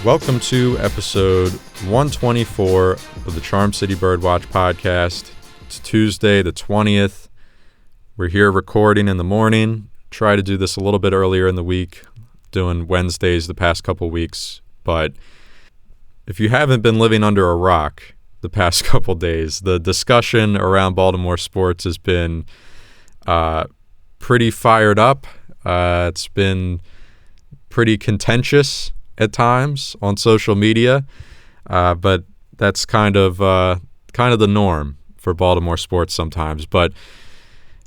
Welcome to episode 124 of the Charm City Birdwatch podcast. It's Tuesday the 20th. We're here recording in the morning. Try to do this a little bit earlier in the week, doing Wednesdays the past couple weeks. But if you haven't been living under a rock the past couple days, the discussion around Baltimore sports has been pretty fired up. It's been pretty contentious at times on social media, but that's kind of the norm for Baltimore sports sometimes. But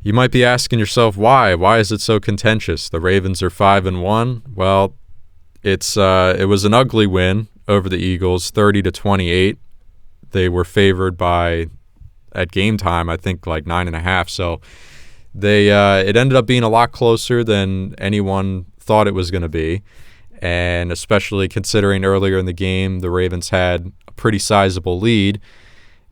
you might be asking yourself, why is it so contentious? The Ravens are 5-1. Well, it was an ugly win over the Eagles, 30-28. They were favored by, at game time, I think like 9.5. So it ended up being a lot closer than anyone thought it was going to be. And especially considering earlier in the game, the Ravens had a pretty sizable lead.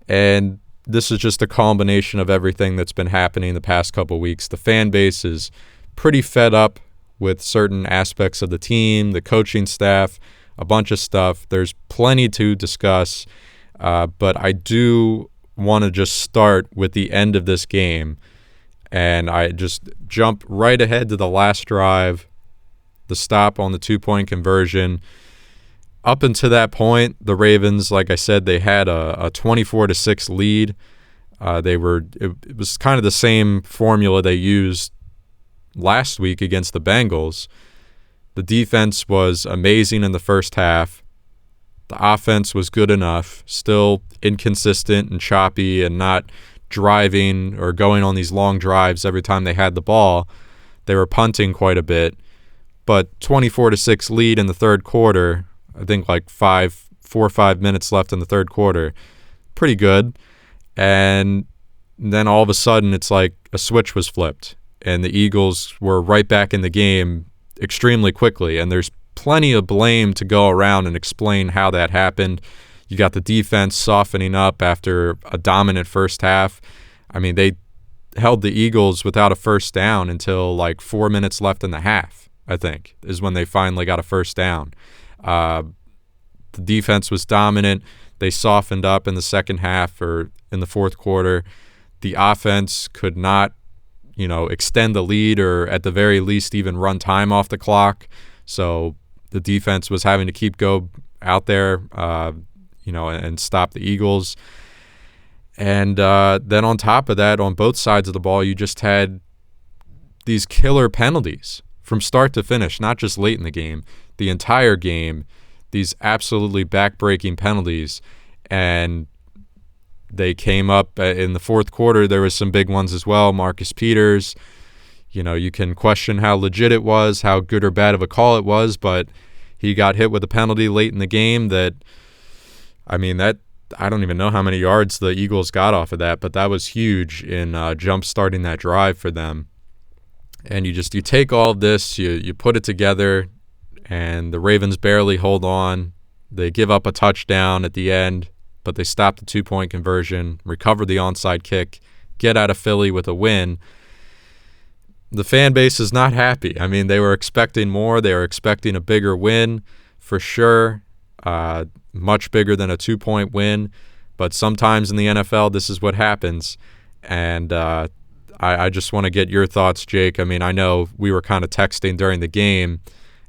And this is just a combination of everything that's been happening the past couple weeks. The fan base is pretty fed up with certain aspects of the team, the coaching staff, a bunch of stuff. There's plenty to discuss, but I do want to just start with the end of this game. And I just jump right ahead to the last drive, the stop on the 2-point conversion. Up until that point, the Ravens, like I said, they had a 24-6 lead. It was kind of the same formula they used last week against the Bengals. The defense was amazing in the first half. The offense was good enough, still inconsistent and choppy and not driving or going on these long drives every time they had the ball. They were punting quite a bit. But 24-6 lead in the third quarter, I think like 4 or 5 minutes left in the third quarter, pretty good. And then all of a sudden it's like a switch was flipped and the Eagles were right back in the game extremely quickly. And there's plenty of blame to go around and explain how that happened. You got the defense softening up after a dominant first half. I mean, they held the Eagles without a first down until like 4 minutes left in the half, I think, is when they finally got a first down. The defense was dominant. They softened up in the second half or in the fourth quarter. The offense could not, extend the lead or at the very least even run time off the clock. So the defense was having to keep go out there, and stop the Eagles. And then on top of that, on both sides of the ball, you just had these killer penalties from start to finish, not just late in the game, the entire game, these absolutely back-breaking penalties. And they came up in the fourth quarter. There was some big ones as well. Marcus Peters, you can question how legit it was, how good or bad of a call it was, but he got hit with a penalty late in the game that I don't even know how many yards the Eagles got off of that, but that was huge in jump-starting that drive for them. And you take all of this, you put it together, and the Ravens barely hold on. They give up a touchdown at the end, but they stop the 2-point conversion, recover the onside kick, get out of Philly with a win. The fan base is not happy. I mean, they were expecting more. They were expecting a bigger win for sure, much bigger than a 2-point win. But sometimes in the NFL, this is what happens. And I just want to get your thoughts, Jake. I mean, I know we were kind of texting during the game,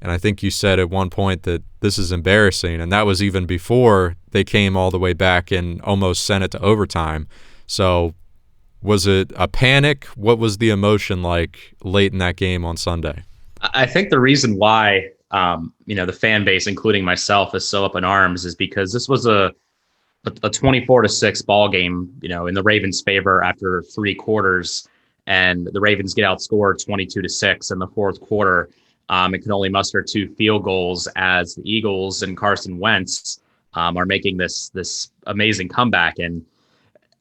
and I think you said at one point that this is embarrassing, and that was even before they came all the way back and almost sent it to overtime. So was it a panic? What was the emotion like late in that game on Sunday? I think the reason why, the fan base, including myself, is so up in arms is because this was a 24-6 ball game, in the Ravens' favor after 3 quarters. And the Ravens get outscored 22-6 in the fourth quarter. It can only muster 2 field goals as the Eagles and Carson Wentz are making this amazing comeback. And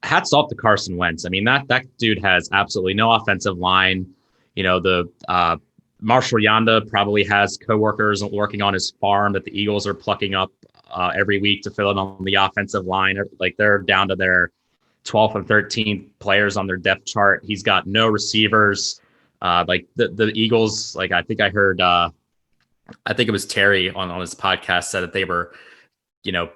hats off to Carson Wentz. I mean, that dude has absolutely no offensive line. The Marshall Yanda probably has coworkers working on his farm that the Eagles are plucking up every week to fill in on the offensive line. Like, they're down to their 12th and 13th players on their depth chart. He's got no receivers. Like the Eagles, like I think I heard I think it was Terry on his podcast said that they were,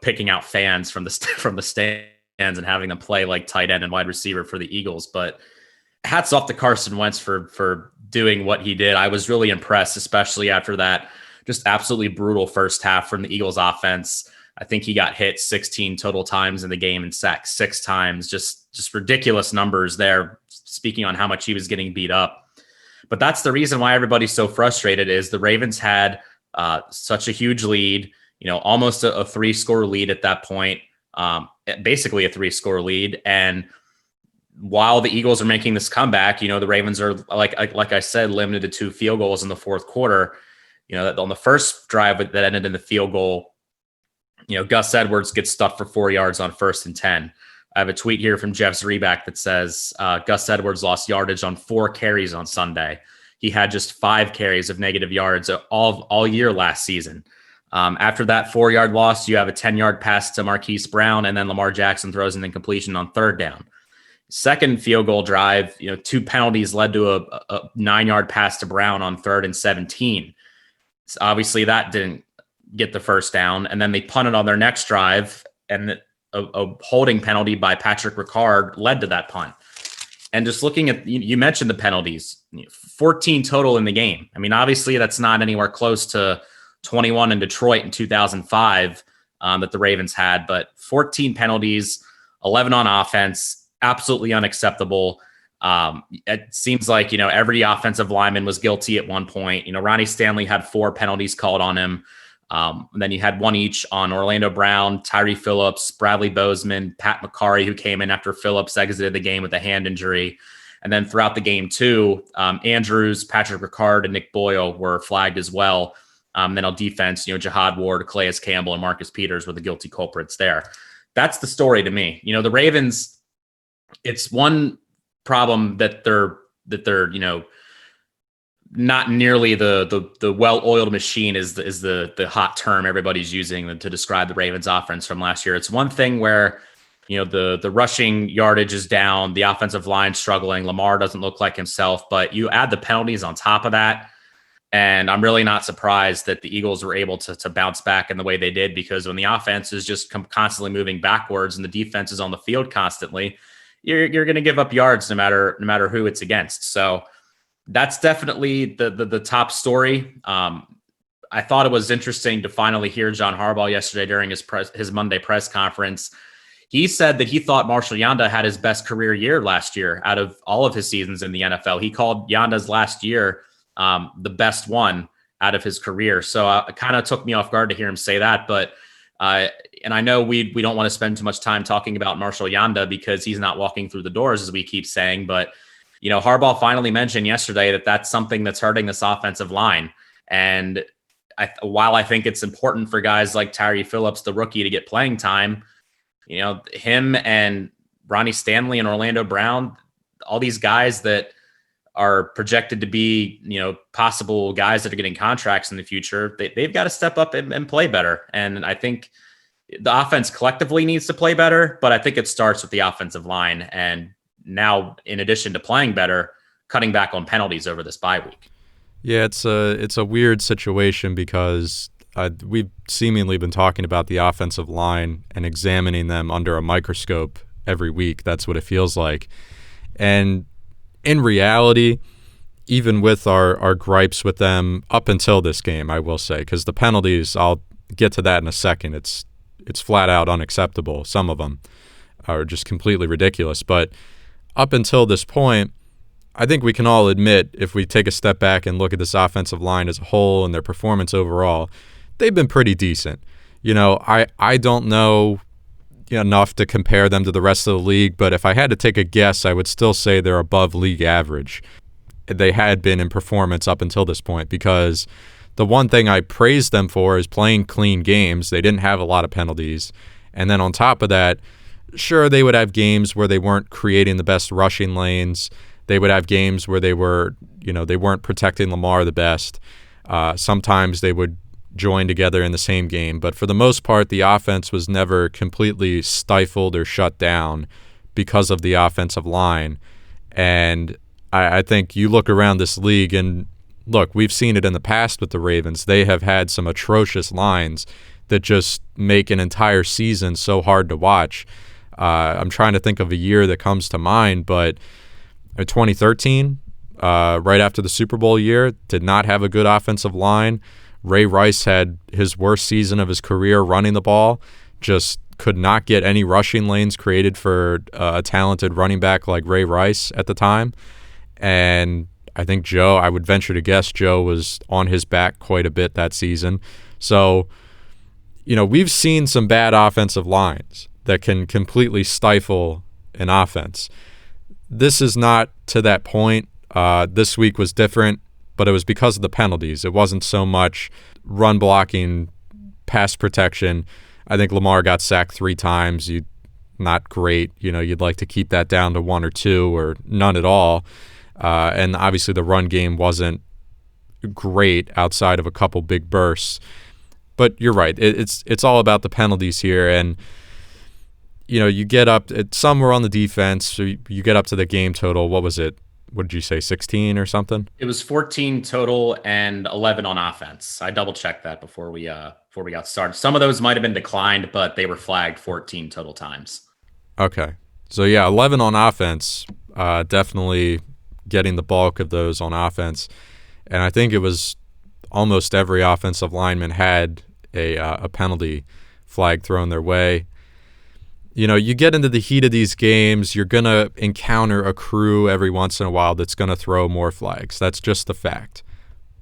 picking out fans from the from the stands and having them play like tight end and wide receiver for the Eagles. But hats off to Carson Wentz for doing what he did. I was really impressed, especially after that just absolutely brutal first half from the Eagles offense. I think he got hit 16 total times in the game and sacked 6 times. Just ridiculous numbers there, speaking on how much he was getting beat up. But that's the reason why everybody's so frustrated is the Ravens had such a huge lead, almost a 3-score lead at that point, basically a 3-score lead. And while the Eagles are making this comeback, the Ravens are, like I said, limited to 2 field goals in the fourth quarter. On the first drive that ended in the field goal, Gus Edwards gets stuffed for 4 yards on 1st and 10. I have a tweet here from Jeff Zreback that says Gus Edwards lost yardage on 4 carries on Sunday. He had just 5 carries of negative yards all year last season. After that 4-yard loss, you have a 10-yard pass to Marquise Brown, and then Lamar Jackson throws an incompletion on 3rd down. Second field goal drive, 2 penalties led to a 9-yard pass to Brown on 3rd and 17. So obviously that didn't get the first down, and then they punted on their next drive, and a holding penalty by Patrick Ricard led to that punt. And just looking at, you mentioned the penalties, 14 total in the game. I mean, obviously that's not anywhere close to 21 in Detroit in 2005 that the Ravens had, but 14 penalties, 11 on offense, absolutely unacceptable. It seems like, every offensive lineman was guilty at one point. Ronnie Stanley had 4 penalties called on him. And then you had 1 each on Orlando Brown, Tyree Phillips, Bradley Bozeman, Pat McCarry, who came in after Phillips exited the game with a hand injury. And then throughout the game too, Andrews, Patrick Ricard, and Nick Boyle were flagged as well. Then on defense, Jihad Ward, Calais Campbell, and Marcus Peters were the guilty culprits there. That's the story to me. The Ravens, it's one problem that they're not nearly the well-oiled machine is the hot term everybody's using to describe the Ravens offense from last year. It's one thing where, the rushing yardage is down, the offensive line struggling, Lamar doesn't look like himself, but you add the penalties on top of that. And I'm really not surprised that the Eagles were able to bounce back in the way they did, because when the offense is just constantly moving backwards and the defense is on the field constantly, you're going to give up yards no matter who it's against. So that's definitely the top story. I thought it was interesting to finally hear John Harbaugh yesterday during his Monday press conference. He said that he thought Marshall Yanda had his best career year last year out of all of his seasons in the NFL. He called Yanda's last year the best one out of his career. So it kind of took me off guard to hear him say that. But and I know we don't want to spend too much time talking about Marshall Yanda because he's not walking through the doors, as we keep saying. But Harbaugh finally mentioned yesterday that that's something that's hurting this offensive line. And while I think it's important for guys like Tyree Phillips, the rookie, to get playing time, him and Ronnie Stanley and Orlando Brown, all these guys that are projected to be, possible guys that are getting contracts in the future, they've got to step up and play better. And I think the offense collectively needs to play better, but I think it starts with the offensive line. And now, in addition to playing better, cutting back on penalties over this bye week. Yeah, it's a weird situation because we've seemingly been talking about the offensive line and examining them under a microscope every week. That's what it feels like. And in reality, even with our gripes with them up until this game, I will say, because the penalties, I'll get to that in a second. It's flat out unacceptable. Some of them are just completely ridiculous. But up until this point, I think we can all admit, if we take a step back and look at this offensive line as a whole and their performance overall, they've been pretty decent. I don't know enough to compare them to the rest of the league, but if I had to take a guess, I would still say they're above league average. They had been in performance up until this point, because the one thing I praised them for is playing clean games. They didn't have a lot of penalties. And then on top of that, sure, they would have games where they weren't creating the best rushing lanes. They would have games where they weren't protecting Lamar the best. Sometimes they would join together in the same game. But for the most part, the offense was never completely stifled or shut down because of the offensive line. And I think you look around this league and look, we've seen it in the past with the Ravens. They have had some atrocious lines that just make an entire season so hard to watch. I'm trying to think of a year that comes to mind, but 2013, right after the Super Bowl year, did not have a good offensive line. Ray Rice had his worst season of his career running the ball, just could not get any rushing lanes created for a talented running back like Ray Rice at the time. And I think I would venture to guess Joe was on his back quite a bit that season. So, we've seen some bad offensive lines that can completely stifle an offense. This is not to that point. This week was different, but it was because of the penalties. It wasn't so much run blocking, pass protection. I think Lamar got sacked 3 times. Not great. You'd like to keep that down to 1 or 2 or none at all. And obviously the run game wasn't great outside of a couple big bursts. But you're right. It's all about the penalties here. And, you get up – some were on the defense. So you get up to the game total. What was it? What did you say, 16 or something? It was 14 total and 11 on offense. I double-checked that before we got started. Some of those might have been declined, but they were flagged 14 total times. Okay. So, yeah, 11 on offense, definitely – getting the bulk of those on offense. And I think it was almost every offensive lineman had a penalty flag thrown their way. You get into the heat of these games, you're going to encounter a crew every once in a while that's going to throw more flags. That's just the fact.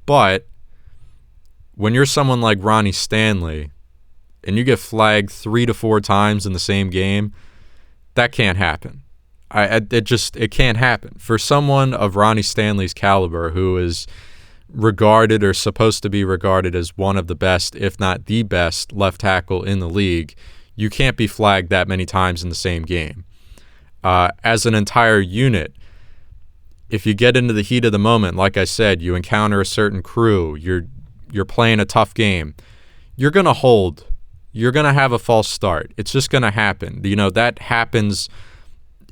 But when you're someone like Ronnie Stanley and you get flagged 3 to 4 times in the same game, that can't happen. It can't happen. For someone of Ronnie Stanley's caliber, who is regarded or supposed to be regarded as one of the best, if not the best, left tackle in the league, you can't be flagged that many times in the same game. As an entire unit, if you get into the heat of the moment, like I said, you encounter a certain crew, you're playing a tough game, you're going to hold. You're going to have a false start. It's just going to happen. That happens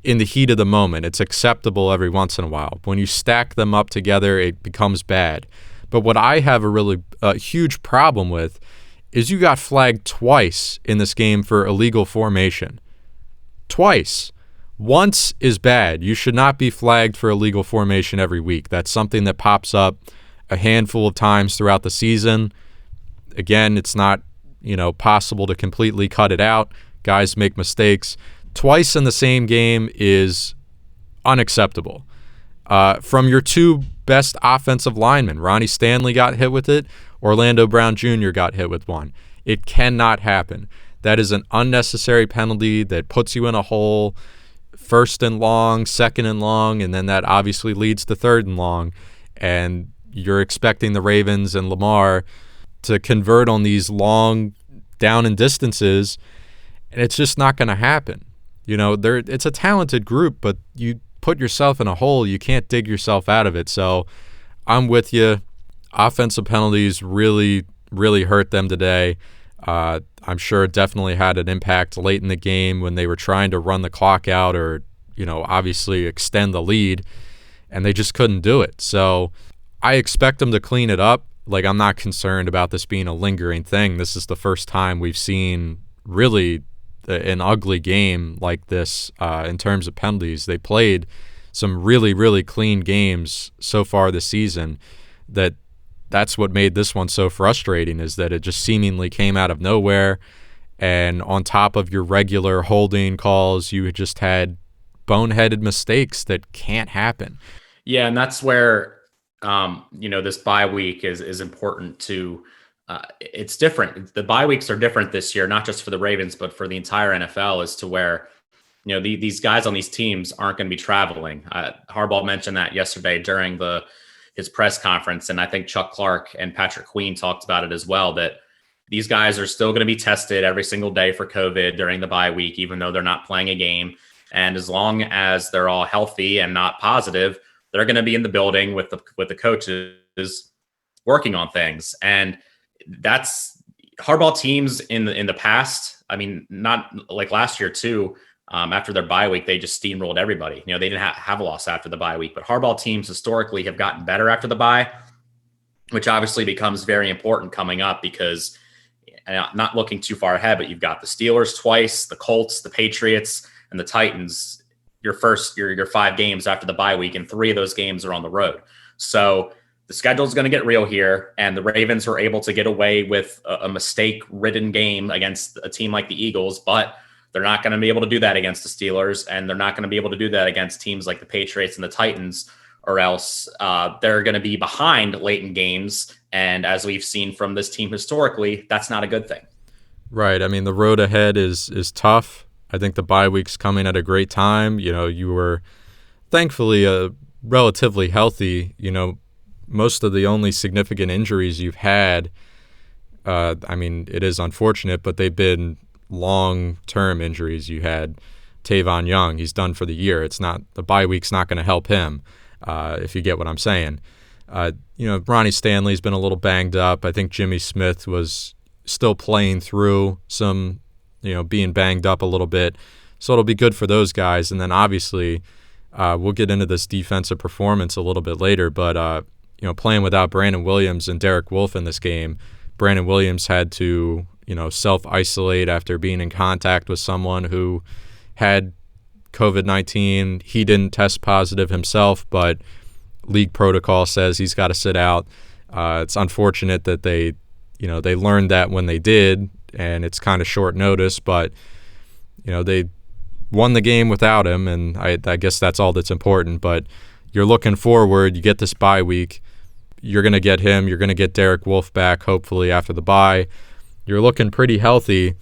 in the heat of the moment. It's acceptable every once in a while. When you stack them up together, it becomes bad. But what I have a really huge problem with is you got flagged twice in this game for illegal formation. Twice. Once is bad. You should not be flagged for illegal formation every week. That's something that pops up a handful of times throughout the season. Again, it's not, possible to completely cut it out. Guys make mistakes. Twice in the same game is unacceptable. From your 2 best offensive linemen, Ronnie Stanley got hit with it, Orlando Brown Jr. got hit with one. It cannot happen. That is an unnecessary penalty that puts you in a hole, 1st and long, 2nd and long, and then that obviously leads to 3rd and long. And you're expecting the Ravens and Lamar to convert on these long down and distances, and it's just not going to happen. It's a talented group, but you put yourself in a hole, you can't dig yourself out of it. So I'm with you. Offensive penalties really, really hurt them today. I'm sure it definitely had an impact late in the game when they were trying to run the clock out or, obviously extend the lead, and they just couldn't do it. So I expect them to clean it up. I'm not concerned about this being a lingering thing. This is the first time we've seen really an ugly game like this in terms of penalties. They played some really, really clean games so far this season. That's what made this one so frustrating, is that it just seemingly came out of nowhere. And on top of your regular holding calls, you just had boneheaded mistakes that can't happen. Yeah, and that's where this bye week is important to. It's different. The bye weeks are different this year, not just for the Ravens, but for the entire NFL, as to where, these guys on these teams aren't going to be traveling. Harbaugh mentioned that yesterday during his press conference. And I think Chuck Clark and Patrick Queen talked about it as well, that these guys are still going to be tested every single day for COVID during the bye week, even though they're not playing a game. And as long as they're all healthy and not positive, they're going to be in the building with the coaches working on things. And that's Harbaugh teams in the past. I mean, not like last year too. After their bye week, they just steamrolled everybody. They didn't have a loss after the bye week, but Harbaugh teams historically have gotten better after the bye. which obviously becomes very important coming up because not looking too far ahead, but you've got the Steelers twice, the Colts, the Patriots, and the Titans. Your 5 games after the bye week, and 3 of those games are on the road. So the schedule is going to get real here, and the Ravens were able to get away with a mistake-ridden game against a team like the Eagles, but they're not going to be able to do that against the Steelers, and they're not going to be able to do that against teams like the Patriots and the Titans, or else they're going to be behind late in games. And as we've seen from this team historically, that's not a good thing. Right. I mean, the road ahead is tough. I think the bye week's coming at a great time. You were thankfully relatively healthy. Most of the only significant injuries you've had, I mean, it is unfortunate, but they've been long-term injuries. You had Tavon Young. He's done for the year. The bye week's not going to help him, if you get what I'm saying. Ronnie Stanley's been a little banged up. I think Jimmy Smith was still playing through some, being banged up a little bit. So it'll be good for those guys. And then obviously we'll get into this defensive performance a little bit later, but playing without Brandon Williams and Derek Wolfe in this game, Brandon Williams had to, self-isolate after being in contact with someone who had COVID-19. He didn't test positive himself, but league protocol says he's got to sit out. It's unfortunate that they learned that when they did, and it's kind of short notice, but they won the game without him, and I guess that's all that's important. But you're looking forward. You get this bye week. You're going to get him. You're going to get Derek Wolfe back, hopefully, after the bye. You're looking pretty healthy.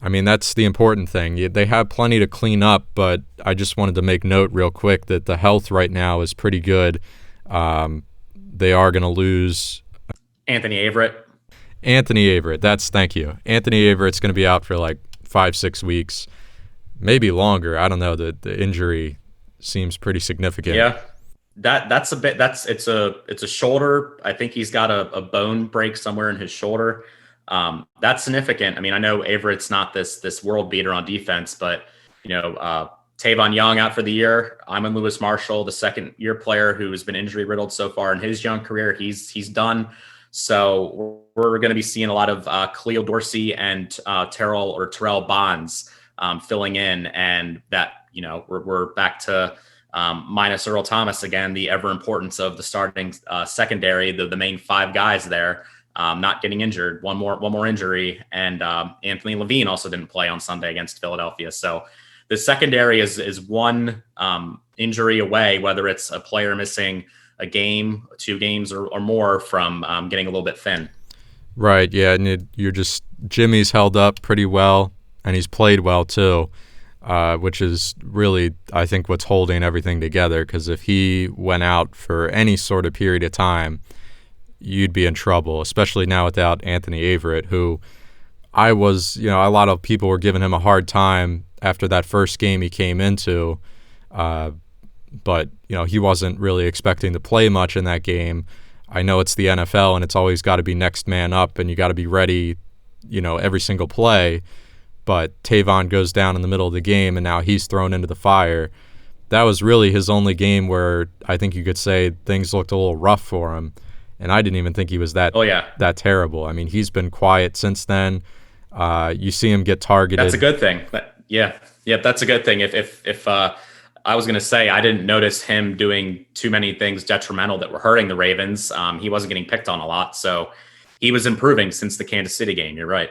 I mean, that's the important thing. They have plenty to clean up, but I just wanted to make note real quick that the health right now is pretty good. They are going to lose Anthony Averett. Thank you. Anthony Averett's going to be out for like 5-6 weeks, maybe longer. I don't know. The injury seems pretty significant. Yeah, it's a shoulder. I think he's got a bone break somewhere in his shoulder. That's significant. I mean, I know Averett's not this world beater on defense, but Tavon Young out for the year. Amon Lewis Marshall, the second-year player who has been injury-riddled so far in his young career, he's done. So we're going to be seeing a lot of Khalil Dorsey and Terrell Bonds filling in, and that we're back to minus Earl Thomas again. The ever importance of the starting secondary, the main 5 guys there. Not getting injured, one more injury, and Anthony Levine also didn't play on Sunday against Philadelphia. So the secondary is one injury away, whether it's a player missing a game, 2 games, or more from getting a little bit thin. Right, yeah, and Jimmy's held up pretty well, and he's played well too, which is really, I think, what's holding everything together, because if he went out for any sort of period of time, you'd be in trouble, especially now without Anthony Averett, who a lot of people were giving him a hard time after that first game he came into, but he wasn't really expecting to play much in that game. I know it's the NFL, and it's always got to be next man up, and you got to be ready, every single play, but Tavon goes down in the middle of the game, and now he's thrown into the fire. That was really his only game where I think you could say things looked a little rough for him. And I didn't even think he was that terrible. I mean, he's been quiet since then. You see him get targeted. That's a good thing. Yeah, that's a good thing. If I was going to say, I didn't notice him doing too many things detrimental that were hurting the Ravens. He wasn't getting picked on a lot, so he was improving since the Kansas City game. You're right.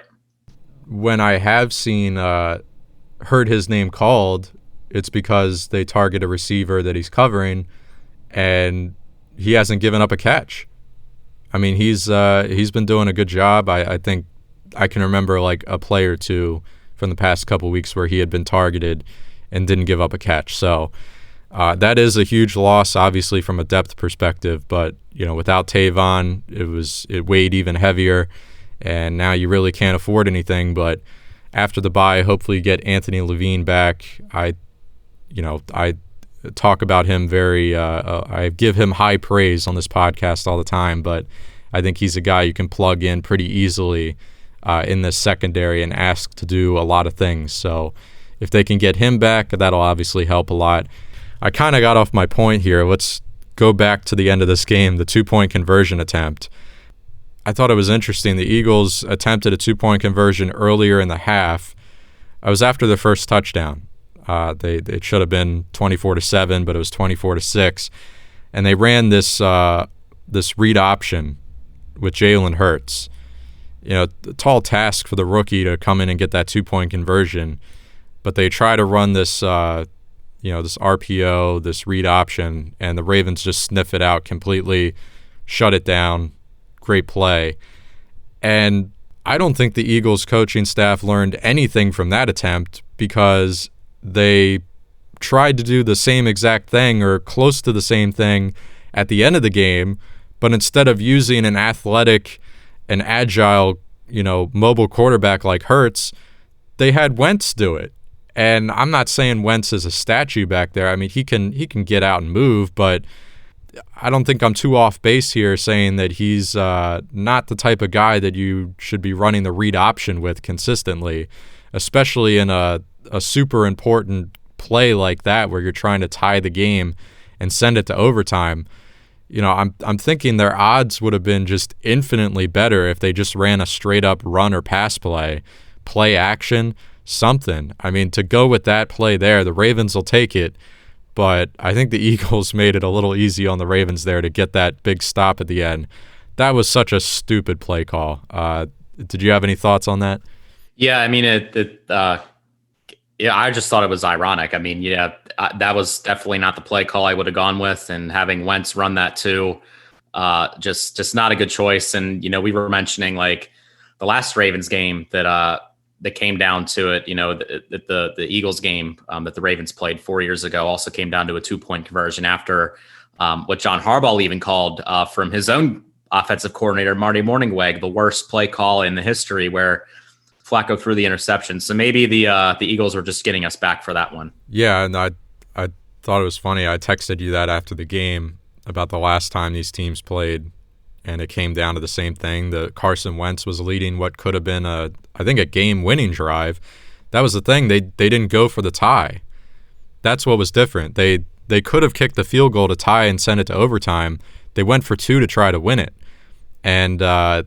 When I have heard his name called, it's because they target a receiver that he's covering, and he hasn't given up a catch. I mean, he's been doing a good job. I think I can remember like a play or two from the past couple weeks where he had been targeted and didn't give up a catch. So that is a huge loss, obviously, from a depth perspective. But without Tavon, it weighed even heavier, and now you really can't afford anything. But after the bye, hopefully you get Anthony Levine back. I talk about him I give him high praise on this podcast all the time, but I think he's a guy you can plug in pretty easily in this secondary and ask to do a lot of things. So if they can get him back, that'll obviously help a lot. I kind of got off my point here. Let's go back to the end of this game, the 2-point conversion attempt. I thought it was interesting. The Eagles attempted a 2-point conversion earlier in the half. I was after their first touchdown. It should have been 24-7, but it was 24-6, and they ran this read option with Jalen Hurts. A tall task for the rookie to come in and get that 2-point conversion, but they try to run this this RPO, this read option, and the Ravens just sniff it out completely, shut it down. Great play. And I don't think the Eagles coaching staff learned anything from that attempt, because they tried to do the same exact thing or close to the same thing at the end of the game, but instead of using an athletic and agile, mobile quarterback like Hurts, they had Wentz do it. And I'm not saying Wentz is a statue back there. I mean, he can get out and move, but I don't think I'm too off base here saying that he's not the type of guy that you should be running the read option with consistently, especially in a super important play like that where you're trying to tie the game and send it to overtime. I'm thinking their odds would have been just infinitely better if they just ran a straight up run or pass play action, something. I mean, to go with that play there, the Ravens will take it. But I think the Eagles made it a little easy on the Ravens there to get that big stop at the end. That was such a stupid play call. Did you have any thoughts on that? Yeah, I mean, I just thought it was ironic. I mean, that was definitely not the play call I would have gone with, and having Wentz run that too, just not a good choice. And we were mentioning like the last Ravens game that came down to it. The Eagles game that the Ravens played 4 years ago also came down to a 2-point conversion after what John Harbaugh even called from his own offensive coordinator, Marty Mornhinweg, the worst play call in the history, where Flacco threw the interception. So maybe the Eagles were just getting us back for that one. Yeah, and I thought it was funny. I texted you that after the game about the last time these teams played, and it came down to the same thing. The Carson Wentz was leading what could have been a game-winning drive. That was the thing. They didn't go for the tie. That's what was different. They could have kicked the field goal to tie and send it to overtime. They went for 2 to try to win it. And I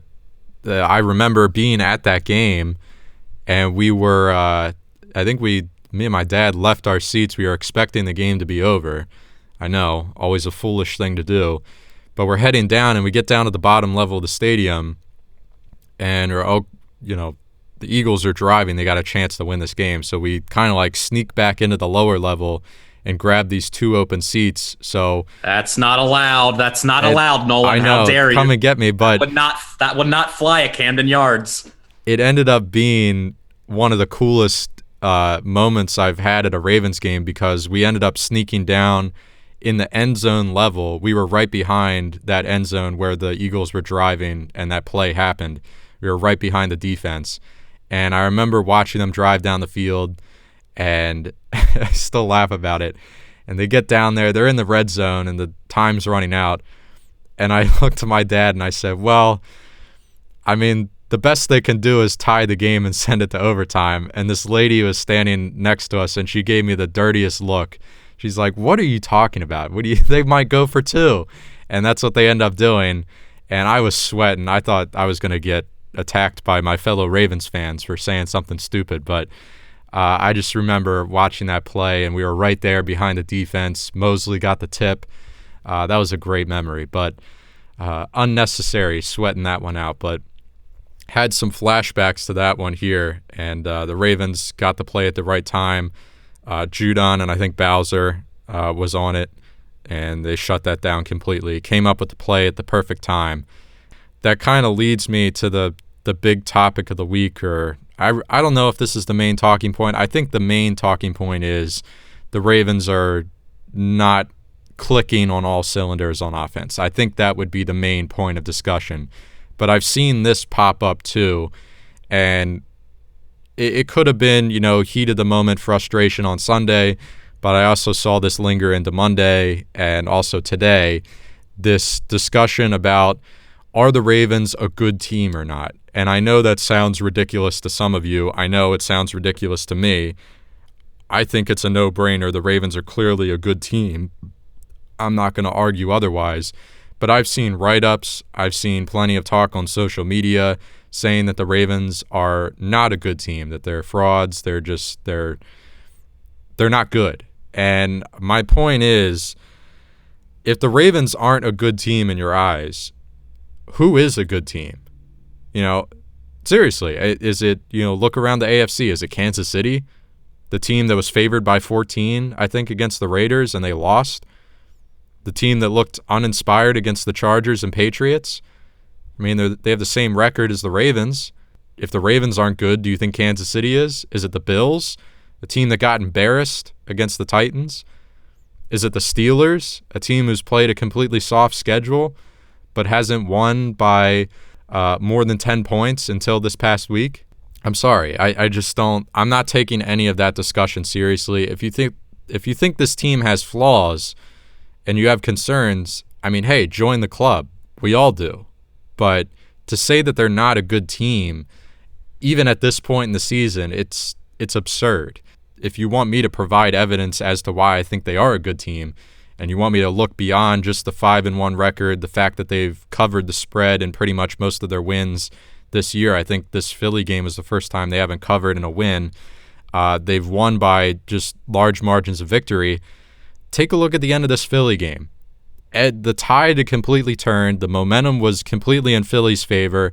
remember being at that game, and we were me and my dad left our seats. We were expecting the game to be over. I know, always a foolish thing to do. But we're heading down, and we get down to the bottom level of the stadium, and the Eagles are driving. They got a chance to win this game. So we kind of like sneak back into the lower level and grab these 2 open seats. So that's not allowed. That's not allowed, Nolan. I know. How dare you? Come and get me. But that would not fly at Camden Yards. It ended up being one of the coolest moments I've had at a Ravens game, because we ended up sneaking down in the end zone level. We were right behind that end zone where the Eagles were driving and that play happened. We were right behind the defense. And I remember watching them drive down the field, and I still laugh about it. And they get down there, they're in the red zone, and the time's running out. And I looked to my dad and I said, well, I mean, the best they can do is tie the game and send it to overtime. And this lady was standing next to us, and she gave me the dirtiest look. She's like, what are you talking about? They might go for 2. And that's what they end up doing. And I was sweating. I thought I was going to get attacked by my fellow Ravens fans for saying something stupid. But I just remember watching that play, and we were right there behind the defense. Mosley got the tip. That was a great memory. But unnecessary sweating that one out. But had some flashbacks to that one here. And the Ravens got the play at the right time. Judon and I think Bowser was on it, and they shut that down completely. Came up with the play at the perfect time. That kind of leads me to the big topic of the week, or I don't know if this is the main talking point. I think the main talking point is the Ravens are not clicking on all cylinders on offense. I think that would be the main point of discussion. But I've seen this pop up too, and it could have been, heat of the moment frustration on Sunday, but I also saw this linger into Monday and also today, this discussion about, are the Ravens a good team or not? And I know that sounds ridiculous to some of you. I know it sounds ridiculous to me. I think it's a no-brainer. The Ravens are clearly a good team. I'm not going to argue otherwise. But I've seen write-ups, I've seen plenty of talk on social media saying that the Ravens are not a good team, that they're frauds, they're not good. And my point is, if the Ravens aren't a good team in your eyes, who is a good team? Seriously, is it, look around the AFC, is it Kansas City? The team that was favored by 14, I think, against the Raiders, and they lost? The team that looked uninspired against the Chargers and Patriots? I mean, they have the same record as the Ravens. If the Ravens aren't good, do you think Kansas City is? Is it the Bills, a team that got embarrassed against the Titans? Is it the Steelers, a team who's played a completely soft schedule but hasn't won by more than 10 points until this past week? I'm sorry. I just don't. I'm not taking any of that discussion seriously. If you think this team has flaws and you have concerns, I mean, hey, join the club. We all do. But to say that they're not a good team, even at this point in the season, it's absurd. If you want me to provide evidence as to why I think they are a good team, and you want me to look beyond just the 5-1 record, the fact that they've covered the spread in pretty much most of their wins this year. I think this Philly game was the first time they haven't covered in a win. They've won by just large margins of victory. Take a look at the end of this Philly game. The tide had completely turned. The momentum was completely in Philly's favor.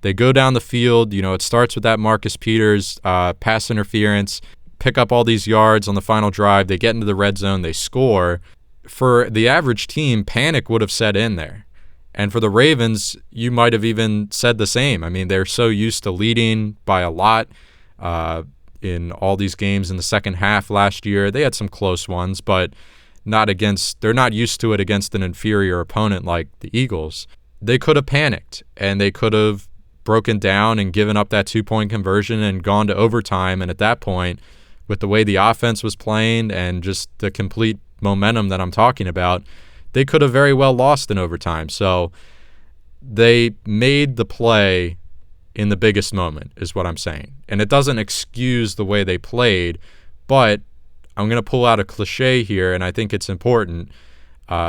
They go down the field. It starts with that Marcus Peters pass interference, pick up all these yards on the final drive. They get into the red zone. They score. For the average team, panic would have set in there. And for the Ravens, you might have even said the same. I mean, they're so used to leading by a lot in all these games in the second half last year. They had some close ones, but they're not used to it against an inferior opponent like the Eagles. They could have panicked, and they could have broken down and given up that 2-point conversion and gone to overtime. And at that point, with the way the offense was playing and just the complete momentum that I'm talking about, they could have very well lost in overtime. So they made the play in the biggest moment is what I'm saying. And it doesn't excuse the way they played, but I'm going to pull out a cliche here, and I think it's important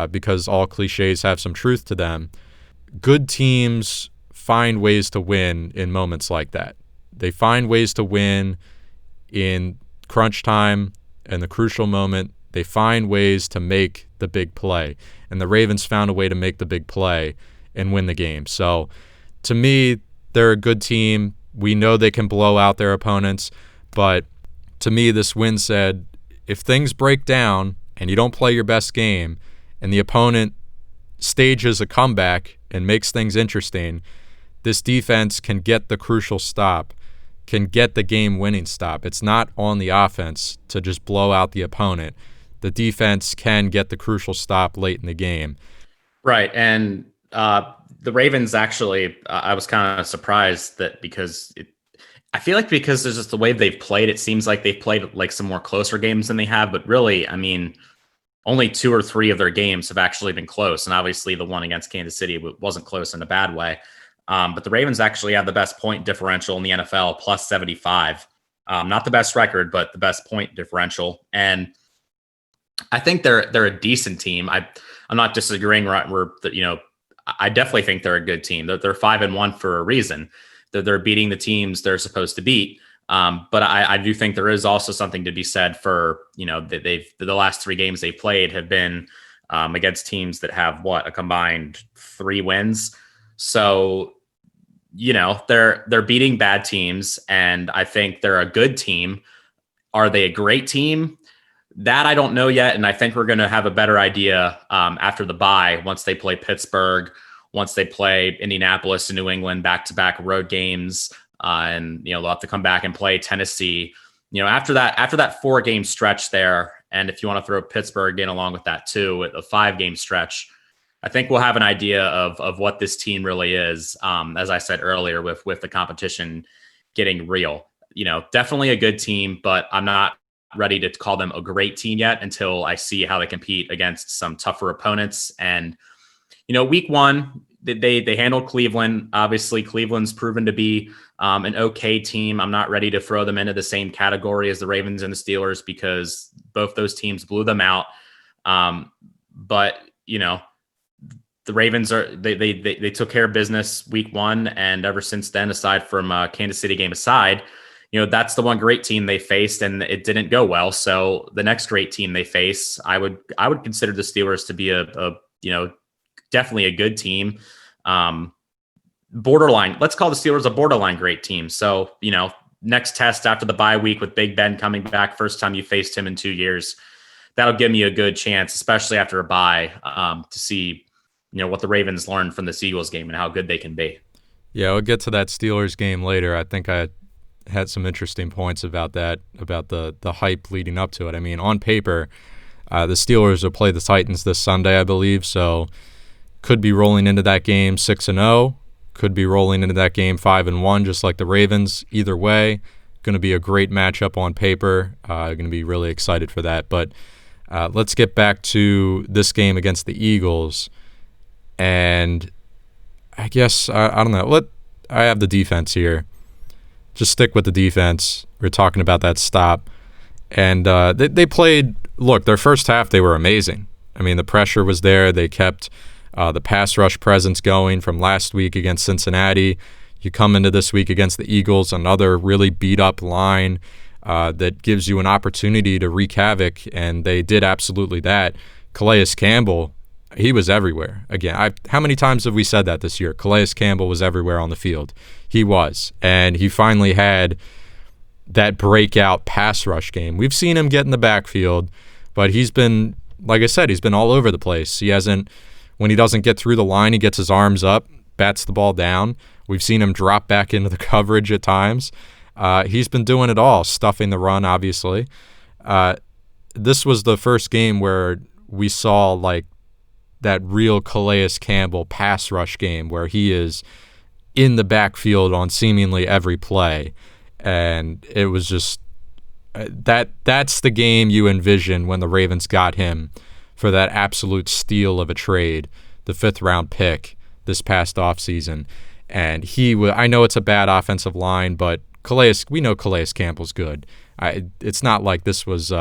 because all cliches have some truth to them. Good teams find ways to win in moments like that. They find ways to win in crunch time and the crucial moment. They find ways to make the big play. And the Ravens found a way to make the big play and win the game. So to me, they're a good team. We know they can blow out their opponents. But to me, this win said, if things break down and you don't play your best game and the opponent stages a comeback and makes things interesting, this defense can get the crucial stop, can get the game-winning stop. It's not on the offense to just blow out the opponent. The defense can get the crucial stop late in the game. Right. And the Ravens actually, I was kind of surprised that I feel like because there's just the way they've played, it seems like they've played like some more closer games than they have. But really, I mean, only 2 or 3 of their games have actually been close. And obviously the one against Kansas City wasn't close in a bad way. But the Ravens actually have the best point differential in the NFL, plus 75. Not the best record, but the best point differential. And I think they're a decent team. I'm not disagreeing. I definitely think they're a good team. They're 5-1 for a reason. They're beating the teams they're supposed to beat. But I do think there is also something to be said for, the last 3 games they've played have been against teams that have a combined 3 wins. So, they're beating bad teams, and I think they're a good team. Are they a great team? That I don't know yet, and I think we're going to have a better idea after the bye, once they play Pittsburgh, once they play Indianapolis and New England back-to-back road games, and they'll have to come back and play Tennessee. After that 4-game stretch there, and if you want to throw Pittsburgh in along with that too, a 5-game stretch, I think we'll have an idea of what this team really is. As I said earlier, with the competition getting real, definitely a good team, but I'm not ready to call them a great team yet until I see how they compete against some tougher opponents. And, week 1, they handled Cleveland. Obviously, Cleveland's proven to be an okay team. I'm not ready to throw them into the same category as the Ravens and the Steelers because both those teams blew them out. But, the Ravens they took care of business week 1, and ever since then, aside from Kansas City game aside, that's the one great team they faced, and it didn't go well. So the next great team they face, I would consider the Steelers to be a definitely a good team. Borderline, let's call the Steelers a borderline great team. So, next test after the bye week with Big Ben coming back, first time you faced him in 2 years, that'll give me a good chance, especially after a bye, to see, what the Ravens learned from the Eagles game and how good they can be. Yeah, we'll get to that Steelers game later. I think I had some interesting points about that, about the hype leading up to it. I mean, on paper, the Steelers will play the Titans this Sunday, I believe, so could be rolling into that game 6-0, could be rolling into that game 5-1, just like the Ravens. Either way, going to be a great matchup on paper. Going to be really excited for that. But let's get back to this game against the Eagles. And I guess, I don't know. I have the defense here. Just stick with the defense. We're talking about that stop. And they played, look, their first half, they were amazing. I mean, the pressure was there. They kept the pass rush presence going from last week against Cincinnati. You come into this week against the Eagles, another really beat-up line that gives you an opportunity to wreak havoc, and they did absolutely that. Calais Campbell, he was everywhere. Again, how many times have we said that this year? Calais Campbell was everywhere on the field. He was, and he finally had that breakout pass rush game. We've seen him get in the backfield, but he's been, like I said, he's been all over the place. He hasn't, when he doesn't get through the line, he gets his arms up, bats the ball down. We've seen him drop back into the coverage at times. He's been doing it all, stuffing the run, obviously. This was the first game where we saw like that real Calais Campbell pass rush game where he is in the backfield on seemingly every play. And it was just that's the game you envision when the Ravens got him for that absolute steal of a trade, the 5th-round pick this past offseason. And I know it's a bad offensive line, but we know Calais Campbell's good. It's not like this was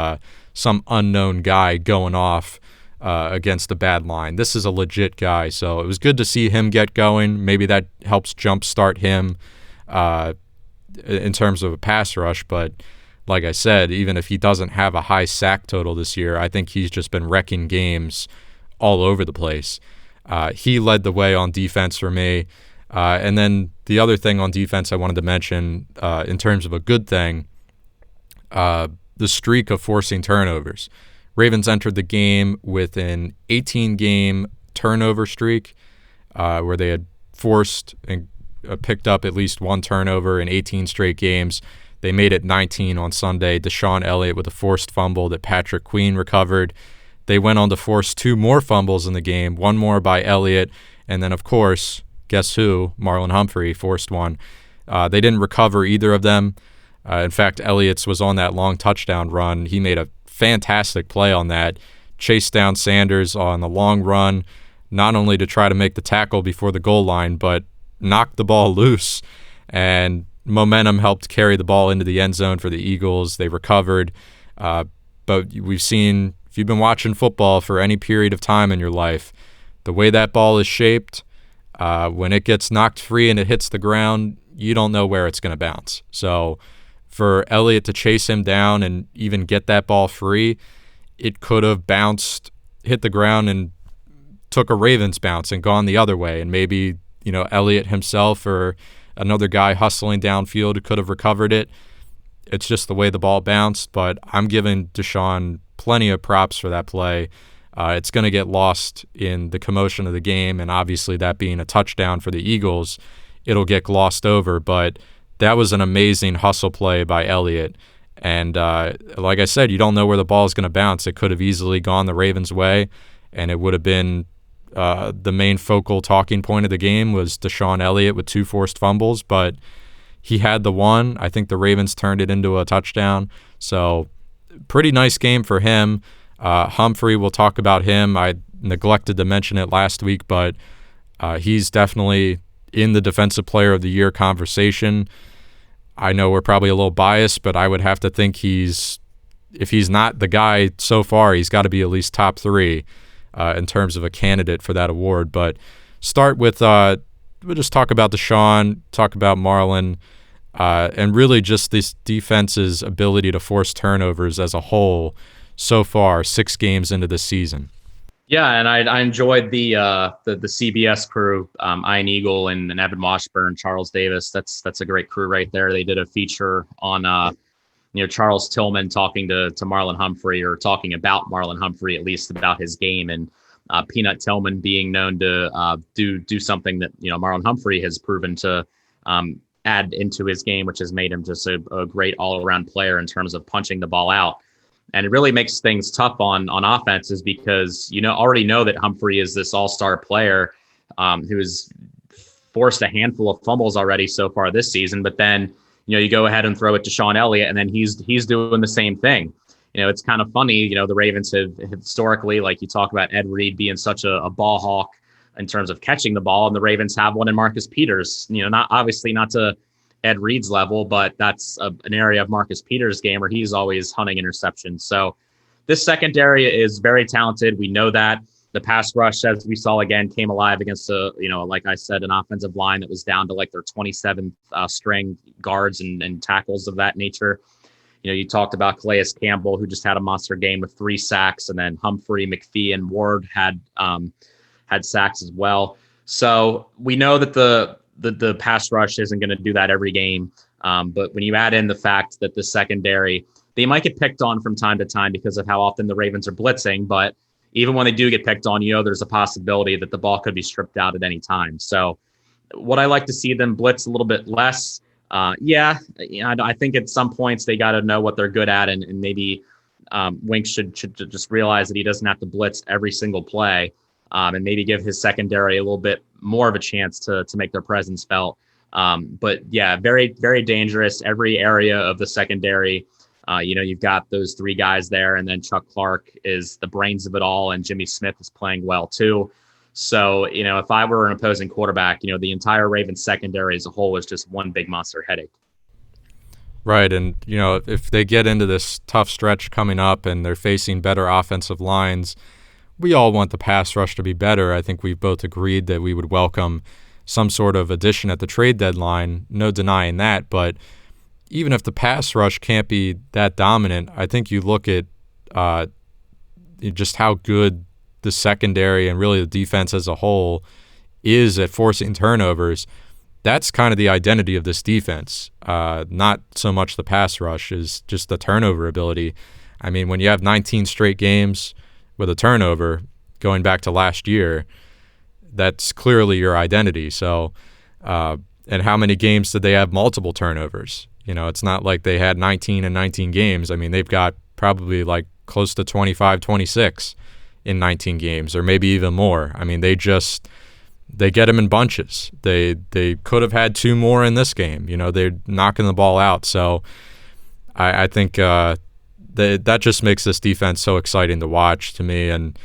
some unknown guy going off against a bad line. This is a legit guy, so it was good to see him get going. Maybe that helps jumpstart him in terms of a pass rush, but like I said, even if he doesn't have a high sack total this year, I think he's just been wrecking games all over the place. He led the way on defense for me. And then the other thing on defense I wanted to mention in terms of a good thing, the streak of forcing turnovers. Ravens entered the game with an 18-game turnover streak where they had forced and picked up at least one turnover in 18 straight games. They made it 19 on Sunday. Deshaun Elliott with a forced fumble that Patrick Queen recovered. They went on to force 2 more fumbles in the game, one more by Elliott, and then, of course, guess who? Marlon Humphrey forced one. They didn't recover either of them. In fact, Elliott's was on that long touchdown run. He made a fantastic play on that. Chased down Sanders on the long run, not only to try to make the tackle before the goal line, but knocked the ball loose. And momentum helped carry the ball into the end zone for the Eagles. They recovered. But we've seen, if you've been watching football for any period of time in your life, the way that ball is shaped, when it gets knocked free and it hits the ground, you don't know where it's going to bounce. So for Elliott to chase him down and even get that ball free, it could have bounced, hit the ground, and took a Ravens bounce and gone the other way. And maybe, Elliott himself or another guy hustling downfield could have recovered it. It's just the way the ball bounced, but I'm giving Deshaun plenty of props for that play. It's going to get lost in the commotion of the game, and obviously that being a touchdown for the Eagles, it'll get glossed over, but that was an amazing hustle play by Elliott. And like I said, you don't know where the ball is going to bounce. It could have easily gone the Ravens' way, and it would have been the main focal talking point of the game was Deshaun Elliott with 2 forced fumbles, but he had the one. I think the Ravens turned it into a touchdown. So pretty nice game for him. Humphrey, we'll talk about him. I neglected to mention it last week, but he's definitely in the Defensive Player of the Year conversation. I know we're probably a little biased, but I would have to think if he's not the guy so far, he's got to be at least top 3. in terms of a candidate for that award. But start with we'll just talk about Deshaun, talk about Marlon, and really just this defense's ability to force turnovers as a whole so far, 6 games into the season. Yeah, and I enjoyed the CBS crew, Ian Eagle and Evan Washburn, Charles Davis. That's a great crew right there. They did a feature on Charles Tillman talking to Marlon Humphrey, or talking about Marlon Humphrey, at least about his game, and Peanut Tillman being known to do something that Marlon Humphrey has proven to add into his game, which has made him just a great all-around player in terms of punching the ball out. And it really makes things tough on offenses, because already know that Humphrey is this all-star player who has forced a handful of fumbles already so far this season. But then you go ahead and throw it to Sean Elliott, and then he's doing the same thing. It's kind of funny. The Ravens have historically, like you talk about Ed Reed being such a ball hawk in terms of catching the ball, and the Ravens have one in Marcus Peters. Not to Ed Reed's level, but that's an area of Marcus Peters' game where he's always hunting interceptions. So this secondary is very talented. We know that. The pass rush, as we saw again, came alive against like I said, an offensive line that was down to like their 27th string guards and tackles of that nature. You talked about Calais Campbell, who just had a monster game with 3 sacks, and then Humphrey, McPhee, and Ward had sacks as well. So we know that the pass rush isn't going to do that every game. But when you add in the fact that the secondary, they might get picked on from time to time because of how often the Ravens are blitzing. But even when they do get picked on, there's a possibility that the ball could be stripped out at any time. So would I like to see them blitz a little bit less? I think at some points they got to know what they're good at. And maybe Wink should just realize that he doesn't have to blitz every single play. And maybe give his secondary a little bit more of a chance to make their presence felt. But yeah, very, very dangerous. Every area of the secondary, you've got those 3 guys there, and then Chuck Clark is the brains of it all, and Jimmy Smith is playing well too. So, if I were an opposing quarterback, the entire Ravens secondary as a whole is just one big monster headache. Right, and if they get into this tough stretch coming up and they're facing better offensive lines, we all want the pass rush to be better. I think we've both agreed that we would welcome some sort of addition at the trade deadline. No denying that. But even if the pass rush can't be that dominant, I think you look at just how good the secondary and really the defense as a whole is at forcing turnovers. That's kind of the identity of this defense. Not so much the pass rush, is just the turnover ability. I mean, when you have 19 straight games with a turnover going back to last year, that's clearly your identity. So, and how many games did they have multiple turnovers? It's not like they had 19 and 19 games. I mean, they've got probably like close to 25, 26 in 19 games, or maybe even more. I mean, they get them in bunches. They could have had 2 more in this game. They're knocking the ball out. So I think that just makes this defense so exciting to watch to me. And,